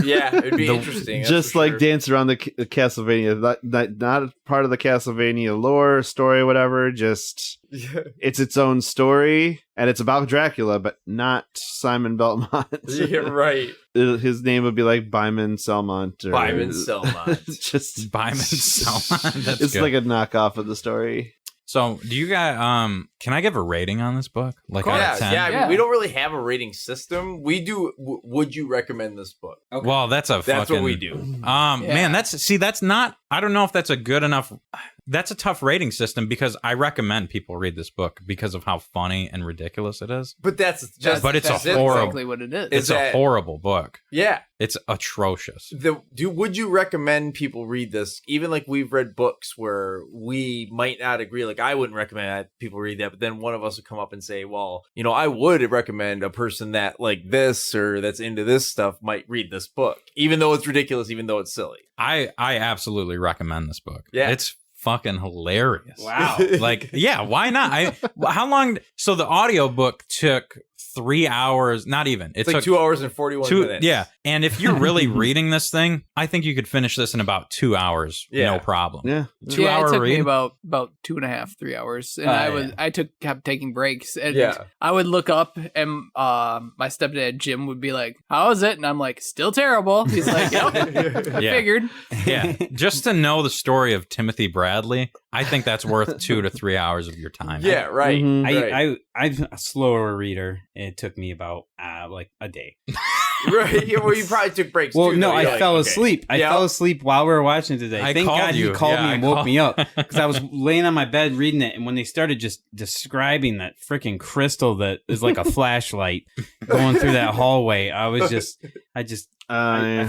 Yeah, it'd be interesting. Just like dance around the Castlevania, not part of the Castlevania lore, story, whatever. Just it's its own story, and it's about Dracula, but not Simon Belmont. Yeah, right. His name would be like Byman Selmont. Or Byman Selmont. Just Byman Selmont. That's it's good. like a knockoff of the story. So, do you guys can I give a rating on this book? Like out of 10? Yeah. I mean, we don't really have a rating system. We do. Would you recommend this book? Well, that's what we do. Man, that's not I don't know if that's a good enough. That's a tough rating system because I recommend people read this book because of how funny and ridiculous it is. But that's But it's that's a horrible. exactly what it is. It's a horrible book. Yeah. It's atrocious. Would you recommend people read this? Even like we've read books where we might not agree. Like I wouldn't recommend that people read that, but then one of us would come up and say, well, I would recommend a person that like this or that's into this stuff might read this book, even though it's ridiculous, even though it's silly. I absolutely recommend this book. Yeah. It's fucking hilarious. Wow. Like, yeah, why not? How long? So the audiobook took 3 hours, not even. It's took like 2 hours and 41 minutes. Yeah. And if you're really reading this thing, I think you could finish this in about 2 hours. Yeah. No problem. Yeah. 2 hour it took read. me about 2.5, 3 hours, and I kept taking breaks, and Yeah. I would look up, and my stepdad Jim would be like, "How is it?" And I'm like, "Still terrible." He's like, "Yep, I Yeah. figured." Yeah. Just to know the story of Timothy Bradley, I think that's worth 2 to 3 hours of your time. Yeah, right. Mhm. right. I'm a slower reader. It took me about like a day. Right. Yeah, well, you probably took breaks Well, too. no, though. I You're like, fell okay. asleep. I Yeah. fell asleep while we were watching it today. I Thank called God you. you called Yeah, me I and woke called- me up because I was laying on my bed reading it, and when they started just describing that freaking crystal that is like a flashlight going through that hallway, I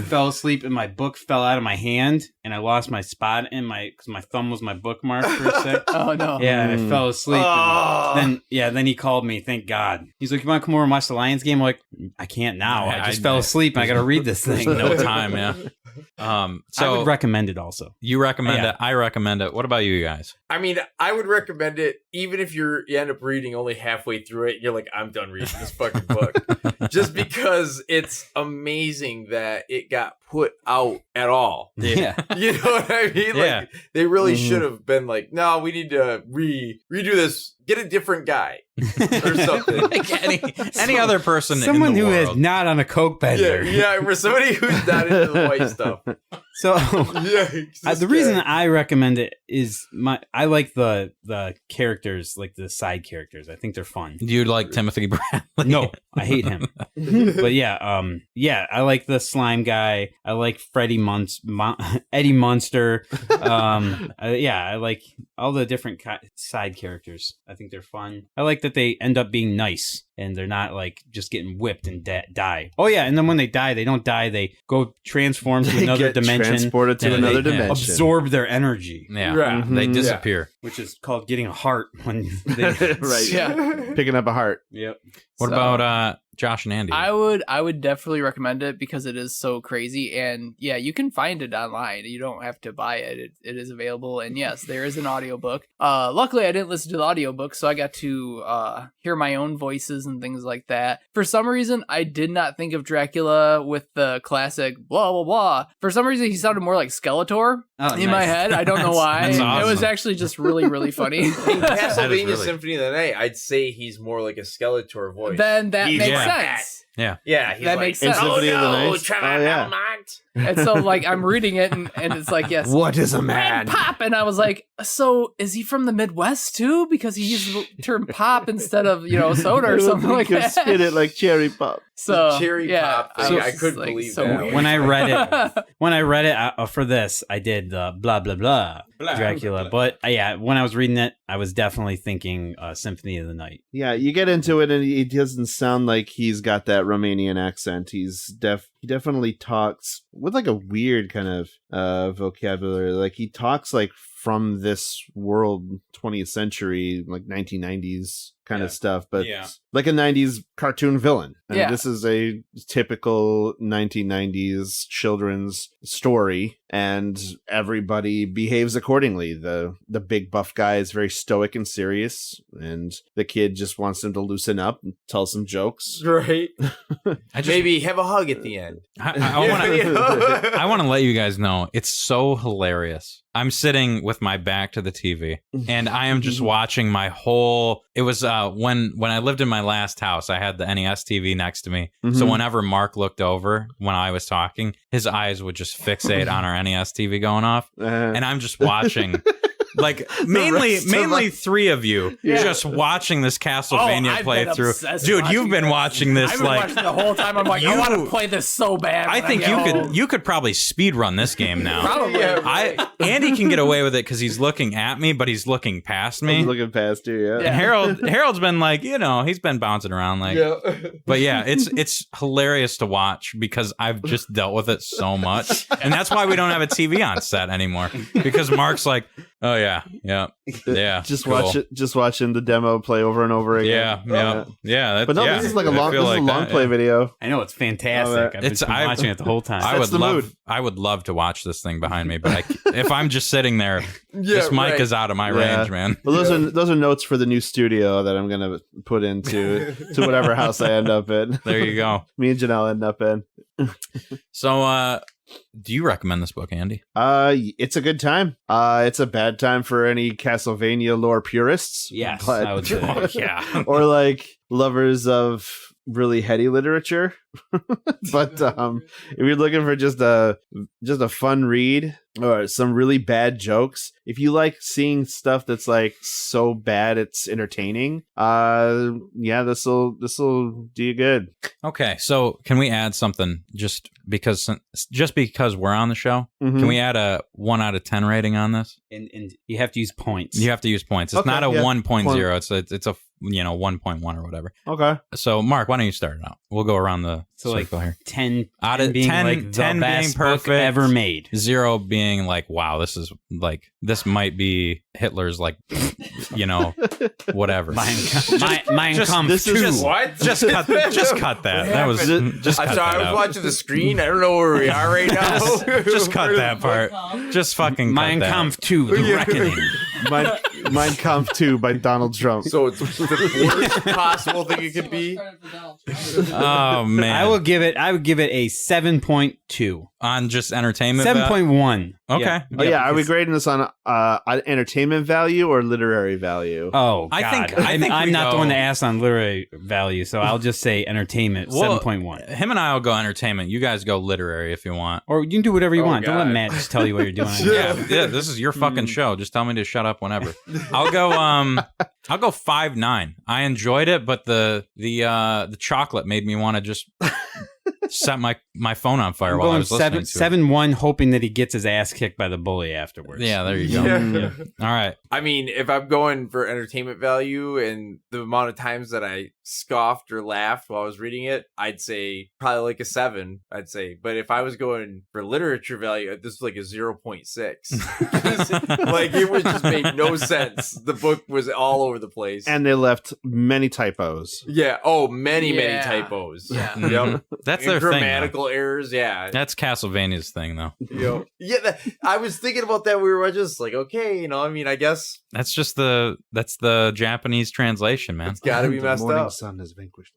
fell asleep and my book fell out of my hand and I lost my spot because my thumb was my bookmark for a sec. Oh no! Yeah, and I fell asleep. Oh. And then he called me. Thank God. He's like, "You want to come over and watch the Lions game?" I'm like, "I can't now. I just fell asleep and I got to read this thing." No time, yeah. I So would recommend it also. you recommend Yeah. it. I recommend it. What about you guys? I mean, I would recommend it even if you end up reading only halfway through it. You're like, I'm done reading this fucking book. Just because it's amazing that it got put out at all. Yeah. You know what I mean? Yeah. Like, they really Mhm. should have been like, no, we need to redo this. Get a different guy or something. Like any other person Someone in the who is world. not on a coke bender. Yeah, for somebody who's not into the white stuff. So Yeah, the reason I recommend it is I like the characters, like the side characters. I think they're fun. You'd like Timothy Bradley? No, I hate him. But yeah, I like the slime guy. I like Eddie Munster. I like all the different side characters. I think they're fun. I like that they end up being nice and they're not like just getting whipped and die. Oh yeah, and then when they die, they don't die. They go transform to They another get dimension. transported to and another they dimension. Absorb their energy, Yeah, Right. they Mhm. disappear. which is called getting a heart when they. Right. Yeah. Picking up a heart. Yep. What So- about Josh and Andy? I would definitely recommend it because it is so crazy, and yeah, you can find it online. You don't have to buy it. It is available, and yes, there is an audiobook. Luckily I didn't listen to the audiobook, so I got to hear my own voices and things like that. For some reason, I did not think of Dracula with the classic blah blah blah. For some reason, he sounded more like Skeletor Oh, in my nice. head. I don't know why. That's It was awesome. actually just really, really funny. In Castlevania really- Symphony of the Night, I'd say he's more like a Skeletor voice. Then that He's makes like sense. Yeah. Yeah, he's That like, makes sense. Oh, Symphony of the no, Night? Trevor Oh, yeah. Belmont. And so, like, I'm reading it, and it's like, yes, What is a Red man? Pop, and I was like, so is he from the Midwest too? Because he used the term pop instead of soda or something like You that. spit it like cherry pop. So Cherry yeah, pop thing, was I just, couldn't like, believe so that. weird. When I read it for this, I did the blah blah blah Dracula. But yeah, when I was reading it, I was definitely thinking Symphony of the Night. Yeah, you get into it and he doesn't sound like he's got that Romanian accent. He definitely talks with like a weird kind of vocabulary. Like he talks like from this world, 20th century, like 1990s kind of stuff, but like a 90s cartoon villain. And Yeah. this is a typical 1990s children's story, and everybody behaves accordingly. The big buff guy is very stoic and serious, and the kid just wants him to loosen up and tell some jokes. Right. I just, Maybe have a hug at the end. I want to let you guys know it's so hilarious. I'm sitting with my back to the TV and I am just watching my whole. It was when I lived in my last house, I had the NES TV next to me. So whenever Mark looked over when I was talking, his eyes would just fixate on our NES TV going off, and I'm just watching like mainly rest of us. three of you just watching this Castlevania I've been playthrough. obsessed Dude, you've watching been this. watching this I've been watching the whole time. I'm like, I want to play this so bad. I think you could probably speed run this game now. Probably. Andy can get away with it because he's looking at me, but he's looking past me. I'm looking past you, yeah. And Harold's been like, he's been bouncing around like. But yeah, it's hilarious to watch because I've just dealt with it so much, and that's why we don't have a TV on set anymore because Mark's like, oh yeah, Just cool. watch it. Just watching the demo play over and over again. Yeah. But no, this is like a long, play video. I know it's fantastic. I've been watching it the whole time. I would love to watch this thing behind me, but if I'm just sitting there, this mic is out of my range, man. Well, those are notes for the new studio that I'm gonna put into whatever house I end up in. There you go. Me and Janelle end up in. So, do you recommend this book, Andy? It's a good time. It's a bad time for any Castlevania lore purists. Yes, but, I would say. or like lovers of really heady literature. But if you're looking for just a fun read or some really bad jokes, if you like seeing stuff that's like so bad it's entertaining, this will do you good. Okay, so can we add something just because we're on the show? Mm-hmm. Can we add a 1 out of 10 rating on this? And you have to use points. You have to use points. It's Okay, not a yeah. 1.0. It's a 1.1 or whatever. Okay. So Mark, why don't you start it out? We'll go around the circle here. 10 out of being 10, like the 10 best being book perfect, ever made. 0 being like, wow, this might be Hitler's whatever. Mein Kampf this is 2. What? Just cut that. That was just cut I'm sorry, that I was out. watching the screen. I don't know where we are right now. Just cut that part. Just fucking cut Mein that. Kampf 2, The Reckoning. Mein Kampf 2 by Donald Trump. So it's the worst possible thing it could be. Oh man, I would give it a 7.2. on just entertainment. 7.1. Okay. Are we grading this on entertainment value or literary value? Oh, God. I think I'm we not the go- one to ask on literary value, so I'll just say entertainment, Well, 7.1. Him and I will go entertainment. You guys go literary if you want. Or you can do whatever you Oh, want. Don't let God. Matt just tell you what you're doing. Yeah, this is your fucking show. Just tell me to shut up whenever. I'll go 5.9. I enjoyed it, but the chocolate made me want to just set my phone on fire I'm while I going was listening to it. 7.1, hoping that he gets his ass kicked by the bully afterwards. Yeah, there you go. Yeah. All right. I mean, if I'm going for entertainment value and the amount of times that I scoffed or laughed while I was reading it, I'd say probably like a 7, I'd say. But if I was going for literature value, this was like a 0.6. Like, it was just made no sense. The book was all over the place. And they left many typos. Yeah. Oh, many Yeah. typos. Yeah. Yep. That's And their thing. grammatical errors. Yeah. That's Castlevania's thing, though. Yep. Yeah. I was thinking about that. We were just like, okay, I mean, I guess That's just the Japanese translation, man. it's got to be The messed morning up. sun has vanquished.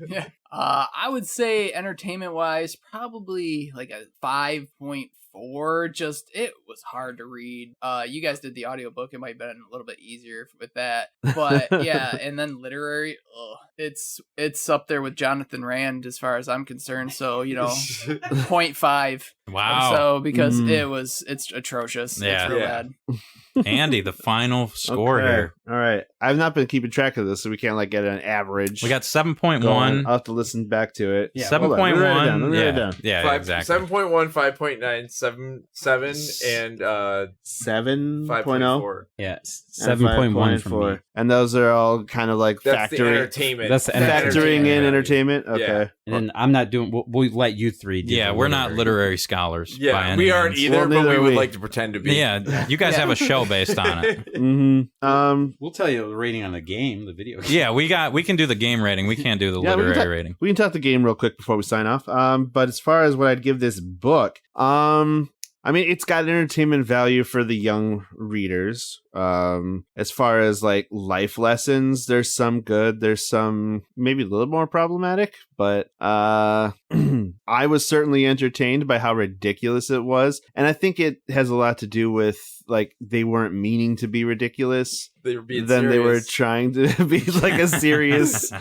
Yeah. I would say entertainment wise, probably like a 5.4. Just it was hard to read. You guys did the audiobook. It might have been a little bit easier with that. But yeah, and then literary, it's up there with Jonathan Rand as far as I'm concerned. So, 0.5. Wow. So because it's atrocious. Yeah. It's real Yeah. bad. Andy, the final score Okay. here. All right. I've not been keeping track of this, so we can't like get an average. We got going. 7.1. I'll have to listen back to it. Yeah, 7.1. Let me write it down. Yeah, exactly. 7.1, 5.9, 7, and 7.0. 5.4. Yeah, and 7.1 from 5.4. me. And those are all kind of like That's the factoring entertainment. That's the factoring in value. entertainment. Okay. Yeah. And then I'm not doing. We'll let you three do. Yeah, the we're not literary. literary scholars. by Yeah, any we aren't means. either, Well, but neither we are would we. like to pretend to be. Yeah, you guys have a show based on it. Mm-hmm. We'll tell you the rating on the game, the video game. Yeah, we can do the game rating. We can't do the Yeah, we can literary talk- rating. We can talk the game real quick before we sign off. But as far as what I'd give this book, I mean, it's got entertainment value for the young readers. As far as like life lessons, there's some good, there's some maybe a little more problematic, but I was certainly entertained by how ridiculous it was. And I think it has a lot to do with like they weren't meaning to be ridiculous. They were being Then they were serious. trying to be like a serious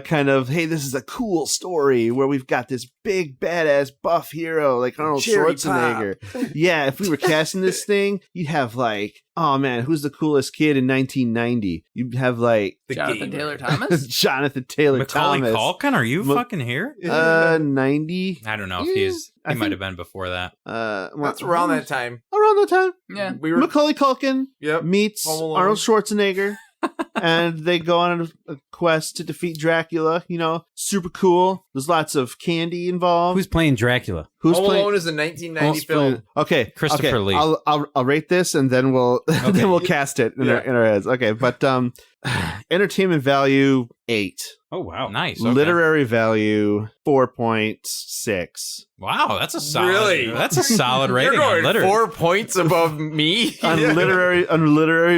kind of, hey, this is a cool story where we've got this big badass buff hero like Arnold Cherry Schwarzenegger. Yeah, if we were casting this thing, you'd have like, oh man, who's the coolest kid in 1990? You'd have like The Jonathan gamer. Taylor Thomas. Jonathan Taylor Macaulay Thomas. Culkin, are you Ma- fucking here? 90. I don't know if he I might think- have been before that. That's around that time. Around that time. Yeah. We were. Macaulay Culkin Yep. meets Home Alone. Arnold Schwarzenegger. And they go on a quest to defeat Dracula. You know, super cool. There's lots of candy involved. Who's playing Dracula? Who's Home playing? Alone is a 1990 film. Okay, Christopher okay. Lee. I'll rate this and then we'll then we'll cast it in Yeah. our heads. Okay, but entertainment value 8, Oh wow, Nice. Okay. literary value 4.6. Wow, that's a solid. Really? That's a solid You're rating. going on literary. 4 points above me. On literary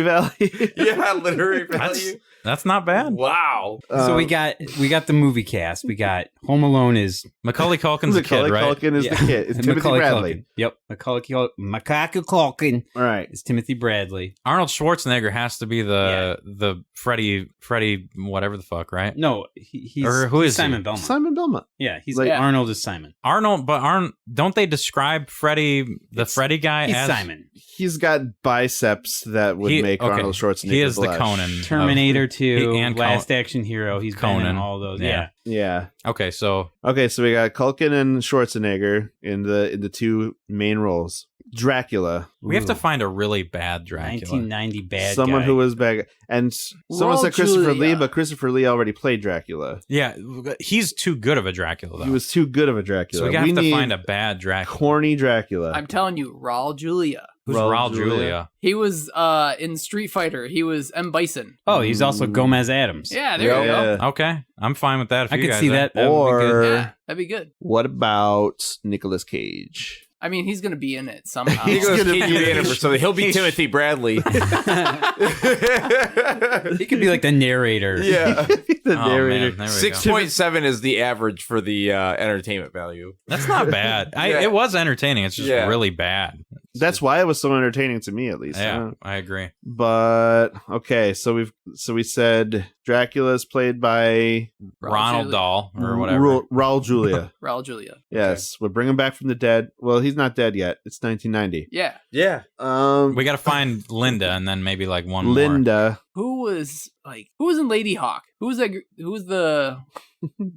value. Yeah, literary value. That's not bad. Wow. So we got the movie cast. We got Home Alone is Macaulay Culkin's a Macaulay kid, right? Culkin is the kid. It's and Timothy Macaulay Bradley. Culkin. Yep, Macaulay Culkin All right. is Timothy Bradley. Arnold Schwarzenegger has to be the Freddy whatever the fuck, right? No, he's Or who he's is he? Simon Belmont? Simon Belmont. Yeah, he's Like- like Arnold is Simon. Arnold, but don't they describe Freddy, the Freddy guy, He's as Simon. He's got biceps that would make Arnold Schwarzenegger He is the blush. Conan. Terminator of- 2, and Last Action Hero. He's been in Conan. all those. Yeah. Yeah. Yeah. Okay, so Okay, so we got Culkin and Schwarzenegger in the two main roles. Dracula. we have to Ooh. find a really bad Dracula. 1990 bad Someone guy. who was bad. And someone Raul said Christopher Julia. Lee, but Christopher Lee already played Dracula. Yeah, he's too good of a Dracula though. He was too good of a Dracula. so we have to need find a bad Dracula. corny Dracula. I'm telling you, Raul Julia. Who's Raul Raul Julia? Julia? He was in Street Fighter. He was M. Bison. Oh, he's also Gomez Adams. Yeah, there you go. Yeah. Okay, I'm fine with that. If I you could guys see are. that. That would be good. Or Yeah, that'd be good. what about Nicolas Cage? I mean, he's gonna be in it somehow. Nicolas gonna Cage be- will be in it for something. He'll be Timothy Bradley. He could be like the narrator. Yeah. The Oh, narrator. man, there we go. 6.7 is the average for the entertainment value. That's not bad. Yeah. It was entertaining. It's just Yeah. really bad. That's why it was so entertaining to me, at least. Yeah, I agree. But okay, so we said Dracula is played by Ronald Julia. Dahl or whatever. Raul Julia. Raul Julia. Yes, we're bringing him back from the dead. Well, he's not dead yet. It's 1990. Yeah. Yeah. We got to find Linda and then maybe like one more. Linda. Who was in Lady Hawk? Who was the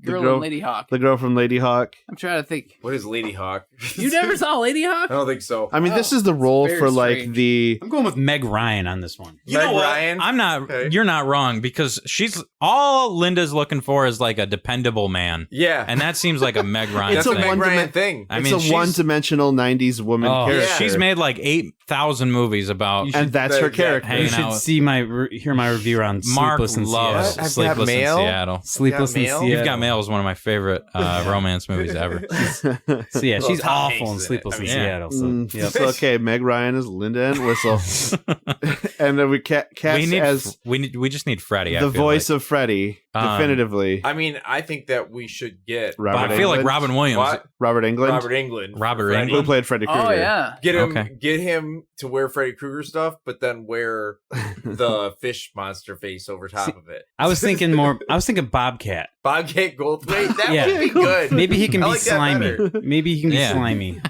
girl girl- in Lady Hawk? The girl from Lady Hawk. I'm trying to think. What is Lady Hawk? You never saw Lady Hawk? I don't think so. I mean, this Oh, is the role very for like strange. the. I'm going with Meg Ryan on this one. You know Meg what? Ryan? I'm not. Okay. You're not wrong because she's all Linda's looking for is like a dependable man, Yeah. and that seems like a Meg Ryan. It's That's a a thing. Meg one Ryan dimen- thing. I It's mean, a she's- one-dimensional '90s woman Oh, character. she's made like 8,000 movies about. and that's her that- character. Hanging You should out with- see hear my review on Mark Sleepless in loves Seattle. I've got Sleepless in Mail. Seattle. Sleepless in Mail? Seattle. You've Got Mail is one of my favorite romance movies ever. So yeah, she's Tom awful Hanks in in it. Sleepless I in mean, Seattle. So yep. So, okay, Meg Ryan is Linda and Whistle, and then we cast as we just need Freddy. I the feel voice like. of Freddy, definitively. I mean, I think that we should get Robert But I feel like Englund? Robin Williams. What? Robert Englund, Robert Englund. Robert Freddy. who played Freddy Krueger. Oh yeah. Get him to wear Freddy Krueger stuff, but then wear the fish monster face over top of it. I was thinking Bobcat. Bobcat Goldthwait. That Yeah. would be good. Maybe he can I be like that slimy. better. Maybe he can be Yeah. slimy.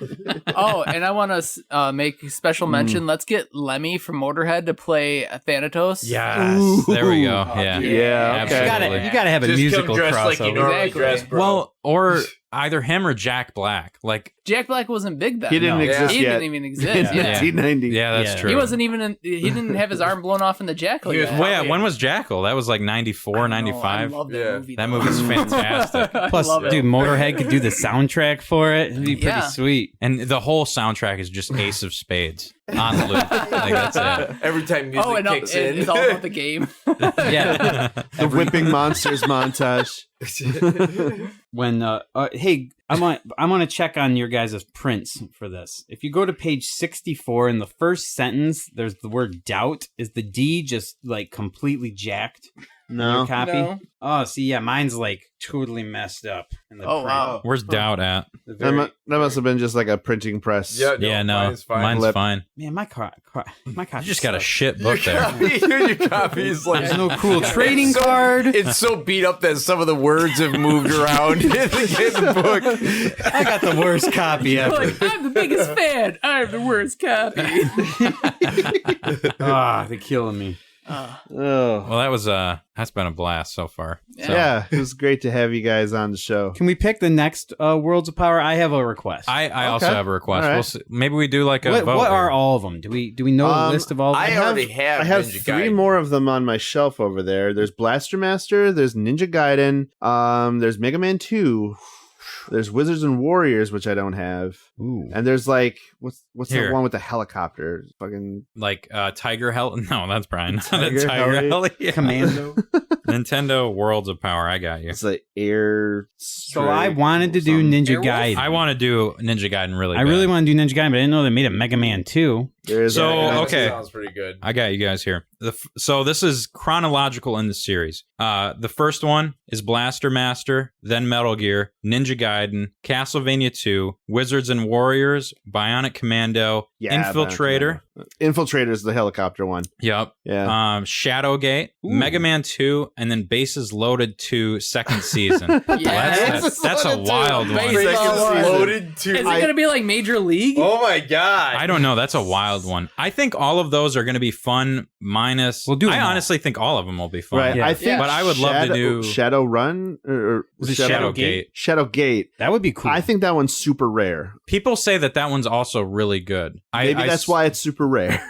Oh, and I want to make a special mention. Let's get Lemmy from Motorhead to play Thanatos. Yes, there we go. Oh, Yeah, Yeah, okay. absolutely. You gotta have a Just musical come dressed like you crossover. normally Exactly. dress, bro. Well, or either him or Jack Black. Like, Jack Black wasn't big then. He didn't No. exist He yet. didn't even in exist. Yeah. 1990. yeah, that's Yeah. true. He wasn't even he didn't have his arm blown off in the Jackal He was yet. way- Well, yeah, when was Jackal? That was like 94, 95. I love that Yeah. movie. That though. movie's fantastic. Plus, love it. dude, Motorhead could do the soundtrack for it. It'd be pretty Yeah. sweet. And the whole soundtrack is just Ace of Spades on loop. Like, that's it. Every time music Oh, and kicks in. it's all about the game. Yeah. The whipping monsters montage. When hey, I want to check on your guys' prints for this. If you go to page 64 in the first sentence, there's the word doubt. Is the D just like completely jacked? No. Your copy? No. Oh, see, yeah, mine's like totally messed up. In the Oh, print. wow. Where's Doubt at? The That, very- that must have been just like a printing press. Yeah, no, mine's fine. mine's Lip. fine. Man, my copy. You just got a sucks. shit book there. Your copy is like There's no cool trading so- card. It's so beat up that some of the words have moved around in the book. I got the worst copy ever. Like, I'm the biggest fan. I have the worst copy. Ah, they're killing me. Oh. Well, that's been a blast so far. So, Yeah, it was great to have you guys on the show. Can we pick the next Worlds of Power? I have a request. I also Okay. have a request. All right. We'll see. Maybe we do like a what vote. are here. all of them? Do we know the list of all of them? I already have I have Ninja 3 Gaiden. more of them on my shelf over there. There's Blaster Master, there's Ninja Gaiden, there's Mega Man 2, there's Wizards and Warriors, which I don't have. Ooh. And there's like what's Here. the one with the helicopter? Fucking Like Tiger Hell? No, that's Brian. Not Tiger a Tiger Hell. Hell. Yeah. Commando. Nintendo Worlds of Power. I got you. it's like air. So I wanted to do Ninja Airwolf? Gaiden. I want to do Ninja Gaiden really I bad. really want to do Ninja Gaiden, but I didn't know they made a Mega Man 2. So, That okay. sounds pretty good. I got you guys here. So this is chronological in the series. The first one is Blaster Master, then Metal Gear, Ninja Gaiden, Castlevania 2, Wizards and Warriors, Bionic Commando, Infiltrator. Infiltrator is the helicopter one. Yep. Yeah. Shadowgate, Mega Man 2, and then Bases Loaded 2 second season. That's a wild one. Bases Loaded to. Is it going to be like Major League? Oh my god! I don't know. That's a wild one. I think all of those are going to be fun. Minus, We'll do them I all. honestly think all of them will be fun. Right. Yeah. I think But I would love to do Shadowrun or Was it Shadowgate. Shadowgate. That would be cool. I think that one's super rare. People say that one's also really good. Maybe that's why it's super rare.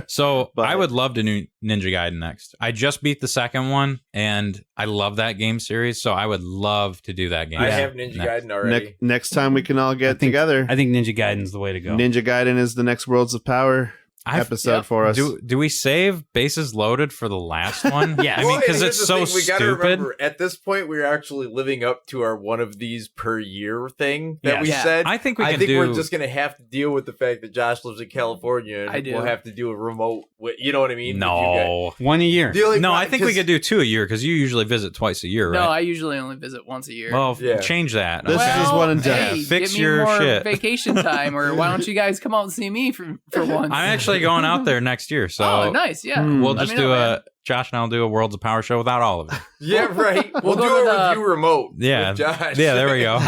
So But- I would love to do Ninja Gaiden next. I just beat the second one, and I love that game series. So I would love to do that game. I have Ninja Gaiden already. Next time we can all get together. I think Ninja Gaiden's the way to go. Ninja Gaiden is the next Worlds of Power episode for us. Do we save Bases Loaded for the last one? Yeah. I mean, because Well, it's here's so the thing, we gotta stupid. remember, at this point, we're actually living up to our one of these per year thing that we Yeah. said. I think we I can think do. we're just gonna have to deal with the fact that Josh lives in California, and I do. we'll have to do a remote. You know what I mean? With you guys. no. One a year. The only No, I problem- think we 'cause- could do 2 a year because you usually visit twice a year, No, right? I usually only visit once a year. Well, Yeah. change that. This okay? is one and hey, done. Fix give me your more shit. vacation time, or why don't you guys come out and see me for once? I'm actually going out there next year, so oh, nice, yeah. we'll Let just me do know, man. Josh and I'll do a Worlds of Power show without all of it. Yeah, right. We'll go do to a the- review remote. Yeah, with Josh. yeah. There we go.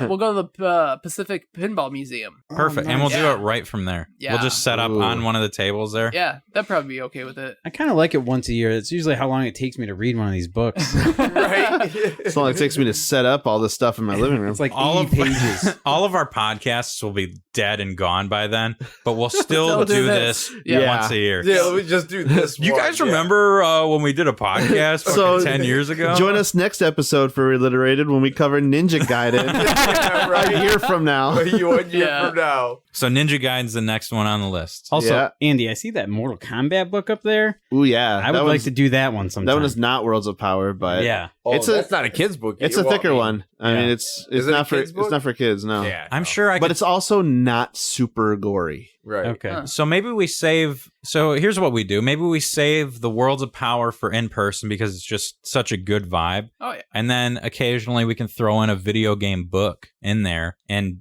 We'll go to the Pacific Pinball Museum. Perfect, and we'll do Yeah. it right from there. Yeah. We'll just set up Ooh. on one of the tables there. Yeah, that'd probably be okay with it. I kind of like it once a year. It's usually how long it takes me to read one of these books. right. It's all it takes me to set up all this stuff in my living room. It's like All 80 of pages. all of our podcasts will be dead and gone by then, but we'll still Still do do this. this Yeah. once a year. Yeah, let me just do this. You one, guys yeah. remember when we did a podcast So, 10 years ago? Join us next episode for ReLiterated when we cover Ninja Gaiden Yeah, right. a year from now. You 1 year Yeah. from now. So Ninja Gaiden's the next one on the list. Also, Yeah. Andy, I see that Mortal Kombat book up there. Ooh, yeah. I would that like one's- to do that one sometime. That one is not Worlds of Power, but Yeah. Oh, It's that's not a kid's book. it's a Well, thicker one. I Yeah. mean, it's Is it a not for kid's book? it's not for kids. No. Yeah, I'm no. sure I but could. it's also not super gory. Right. Okay. Huh. So maybe we save. So here's what we do. Maybe we save the Worlds of Power for in person because it's just such a good vibe. Oh yeah. And then occasionally we can throw in a video game book in there and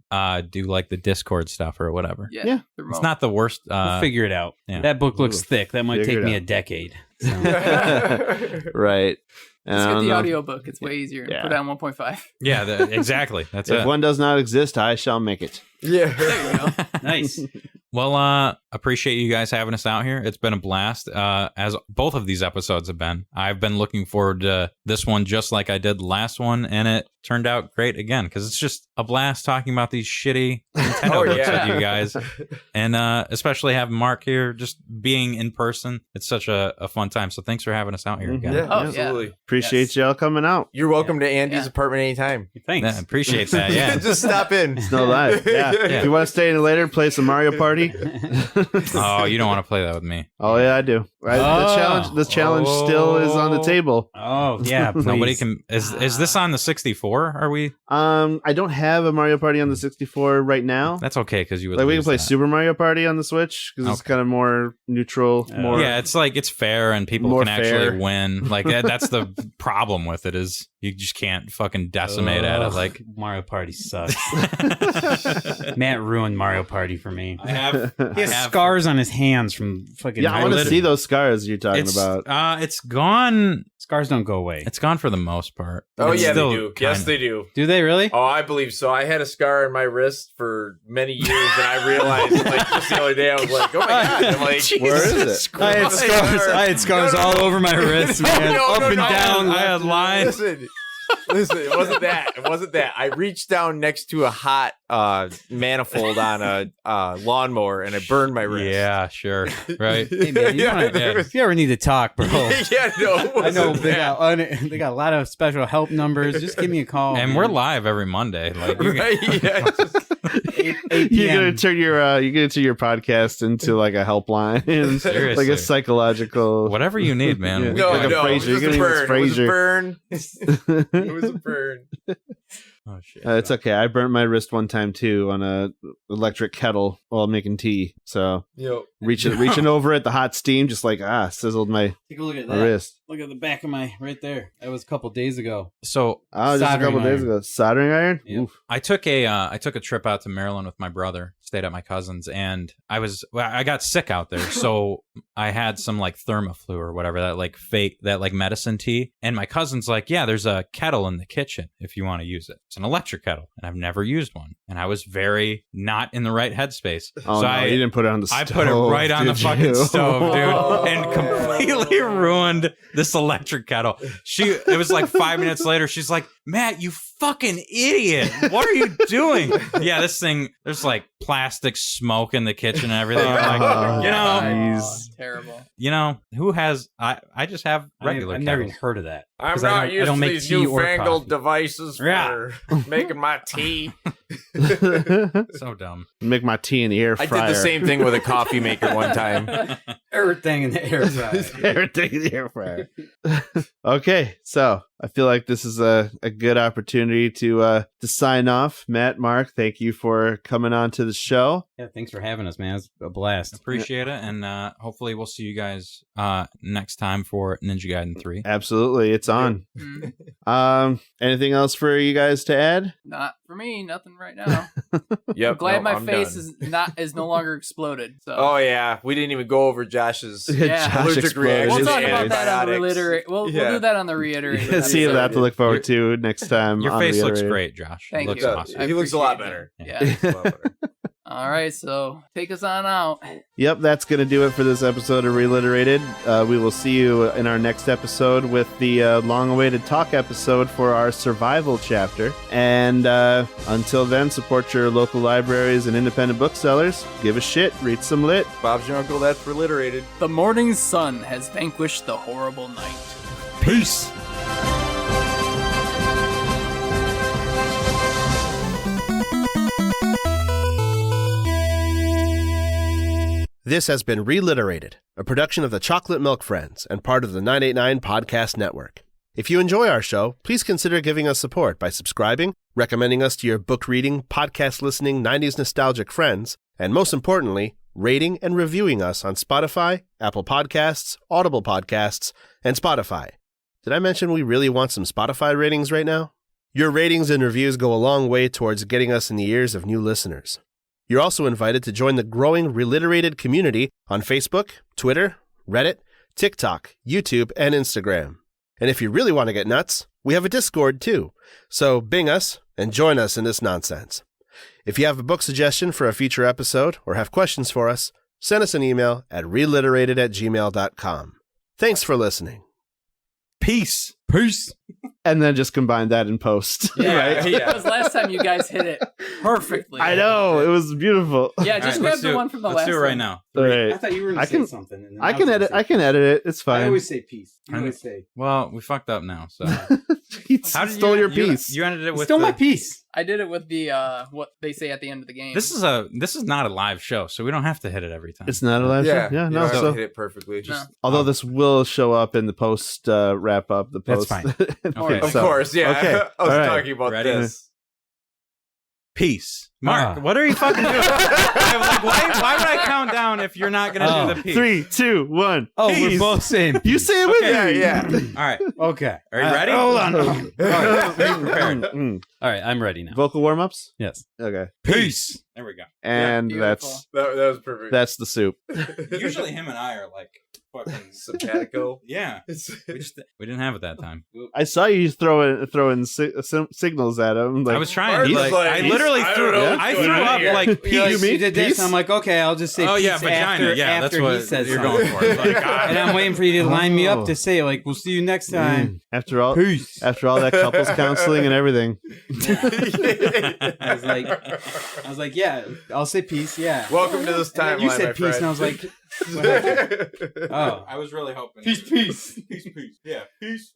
do like the Discord stuff or whatever. Yeah. Yeah. The It's remote. not the worst. We'll figure it out. yeah. That book looks Ooh, thick. That might figure take it me out. a decade. So. Right. And Let's I get don't the know. audiobook. It's way easier. Yeah. Put down 1.5. Yeah, exactly. That's If it. one does not exist, I shall make it. Yeah. There you go. Nice. Well, appreciate you guys having us out here. It's been a blast, as both of these episodes have been. I've been looking forward to this one just like I did the last one, and it turned out great again because it's just a blast talking about these shitty Nintendo Oh, books yeah. with you guys, and especially having Mark here, just being in person. It's such a fun time. So thanks for having us out here again. Yeah, Oh, yeah. absolutely. Appreciate Yes. y'all coming out. You're welcome to Andy's Yeah. apartment anytime. Thanks. Yeah, appreciate that. Yeah. Just stop in. It's no lie. Yeah. If you want to stay in later, play some Mario Party. Party? Oh, you don't want to play that with me. Oh yeah, I do. The challenge still is on the table. Oh yeah, please. Nobody can. Is this on the 64? Are we? I don't have a Mario Party on the 64 right now. That's okay because you would. Like we can lose play that. Super Mario Party on the Switch because it's kind of more neutral. More Yeah, it's like it's fair and people more can actually fair. win. Like that's the problem with it is you just can't fucking decimate at it. Like Mario Party sucks. Matt ruined Mario Party for me. I have. He has scars on his hands from fucking. Yeah, I want to see those scars you're talking about. It's gone. Scars don't go away. It's gone for the most part. Oh It's yeah, they still do. Yes, they do. Do they really? Oh, I believe so. I had a scar on my wrist for many years, and I realized, like, just the other day, I was like, "Oh my god!" I'm like, Where is it? I had scars. I had scars all over my wrists, man. Up and down. I had lines. Listen, it wasn't that. It wasn't that. I reached down next to a hot manifold on a lawnmower, and I burned my wrist. Yeah, sure. Right. Hey man, if you ever need to talk, bro. Yeah, no, it I know wasn't they that. got a lot of special help numbers. Just give me a call. And man. we're live every Monday. Like you Right? Yeah. it's just- 8 You're PM. gonna turn your podcast into like a helpline, and like Seriously. a psychological. whatever you need, man. Yeah. We No, Like a no, it was Frasier. just You're a gonna burn. use It was a Frasier. burn. It was a burn. Oh shit. It's okay. I burnt my wrist one time too on a electric kettle while making tea. So Yo, reaching over at the hot steam, just like sizzled my Take a look at my that. wrist. Look at the back of my right there. That was a couple days ago. So Oh, just a Soldering couple days iron. ago. Soldering iron. Yep. Oof. I took a trip out to Maryland with my brother, stayed at my cousin's, and I got sick out there. So I had some like Thermaflu or whatever, that like medicine tea. And my cousin's like, yeah, there's a kettle in the kitchen if you want to use it. It's an electric kettle. And I've never used one. And I was very not in the right headspace. Oh so no, you didn't put it on the stove. I put it right on the did fucking you? stove, dude, and completely ruined this electric kettle. It was like 5 minutes later, she's like, Matt, you fucking idiot. What are you doing? Yeah, this thing, there's like plastic smoke in the kitchen and everything. I'm like, Terrible. who has, I just have regular I've never even kettles. heard of that. I'm 'Cause not I used don't to make these tea or newfangled coffee. devices for Yeah. making my tea. So dumb. Make my tea in the air I fryer. did the same thing with a coffee maker one time. Everything in the air fryer. Everything in the air fryer. Okay, so I feel like this is a good opportunity to sign off. Matt, Mark, thank you for coming on to the show. Yeah, thanks for having us, man. It's a blast. Appreciate it. And hopefully we'll see you guys next time for Ninja Gaiden 3. Absolutely, it's on. Mm, Anything else for you guys to add? not for me. Nothing right now. Yep. I'm glad my I'm face done. is no longer exploded. So. Oh yeah, we didn't even go over Josh's Yeah. Josh allergic exploded. reaction. We'll talk to about that on the antibiotics. reiterate. We'll do that on the reiterated. Yeah, see you episode. that to look forward to next time. Your on face looks Reiterated. great, Josh. Thank looks you. awesome. He looks a lot appreciate it. better. Yeah. Looks a lot better. All right, so take us on out. Yep, that's going to do it for this episode of ReLiterated. We will see you in our next episode with the long-awaited talk episode for our survival chapter. And until then, support your local libraries and independent booksellers. Give a shit, read some lit. Bob's your uncle. That's ReLiterated. The morning sun has vanquished the horrible night. Peace. This has been ReLiterated, a production of the Chocolate Milk Friends and part of the 989 Podcast Network. If you enjoy our show, please consider giving us support by subscribing, recommending us to your book reading, podcast listening, 90s nostalgic friends, and most importantly, rating and reviewing us on Spotify, Apple Podcasts, Audible Podcasts, and Spotify. Did I mention we really want some Spotify ratings right now? Your ratings and reviews go a long way towards getting us in the ears of new listeners. You're also invited to join the growing ReLiterated community on Facebook, Twitter, Reddit, TikTok, YouTube, and Instagram. And if you really want to get nuts, we have a Discord too. So bing us and join us in this nonsense. If you have a book suggestion for a future episode or have questions for us, send us an email at reliterated@gmail.com. Thanks for listening. Peace. Peace. and then just combine that in post. Yeah, Yeah. because last time you guys hit it perfectly. I know, it was beautiful. Yeah, All just right, grab let's the do one from the let's last do it one. right now. All right. I thought you were I going to can- say something. And then I can was edit. gonna I can edit it. It's say- I fine. always say peace. You I'm- always say. Well, we fucked up now. So He how did stole you, your piece. You ended it with Still the, my piece. I did it with the what they say at the end of the game. This is not a live show, so we don't have to hit it every time. It's not a live Yeah, show. Yeah, you no. don't have to So, hit it perfectly. No. although this will show up in the post wrap up, the That's post. fine. Okay, Of so- course, yeah. Okay, I was all right. talking about Ready? this. Peace. Mark, Ah. what are you fucking doing? I'm like, why would I count down if you're not going to do the peace? 3, 2, 1. Oh, we're Peace. both saying. You say it with Okay, me. Yeah. All right. Okay. Are you ready? Hold on. All right. Be prepared. All right, I'm ready now. Vocal warm ups. Yes. Okay, Peace. There we go. and beautiful. That was perfect. that's the soup. Usually him and I are like fucking. Simpatico. Yeah. We didn't have it that time. I saw you throwing signals at him. Like, I was trying. Mark's Like, like, I literally I threw. don't know what's I going threw on up here. like peace. You mean You did this. peace? And I'm like, okay, I'll just say Oh peace yeah, vagina. after, Yeah, that's after what he says you're something. going for. It's like, And I'm waiting for you to line me Oh. up to say, like, we'll see you next time. after all Peace. after all that couples counseling and everything. I was like, yeah, I'll say peace, yeah. Welcome to this And then timeline, you said my peace, and I was like, friend. oh, I was really hoping. peace. Peace. Yeah. Peace.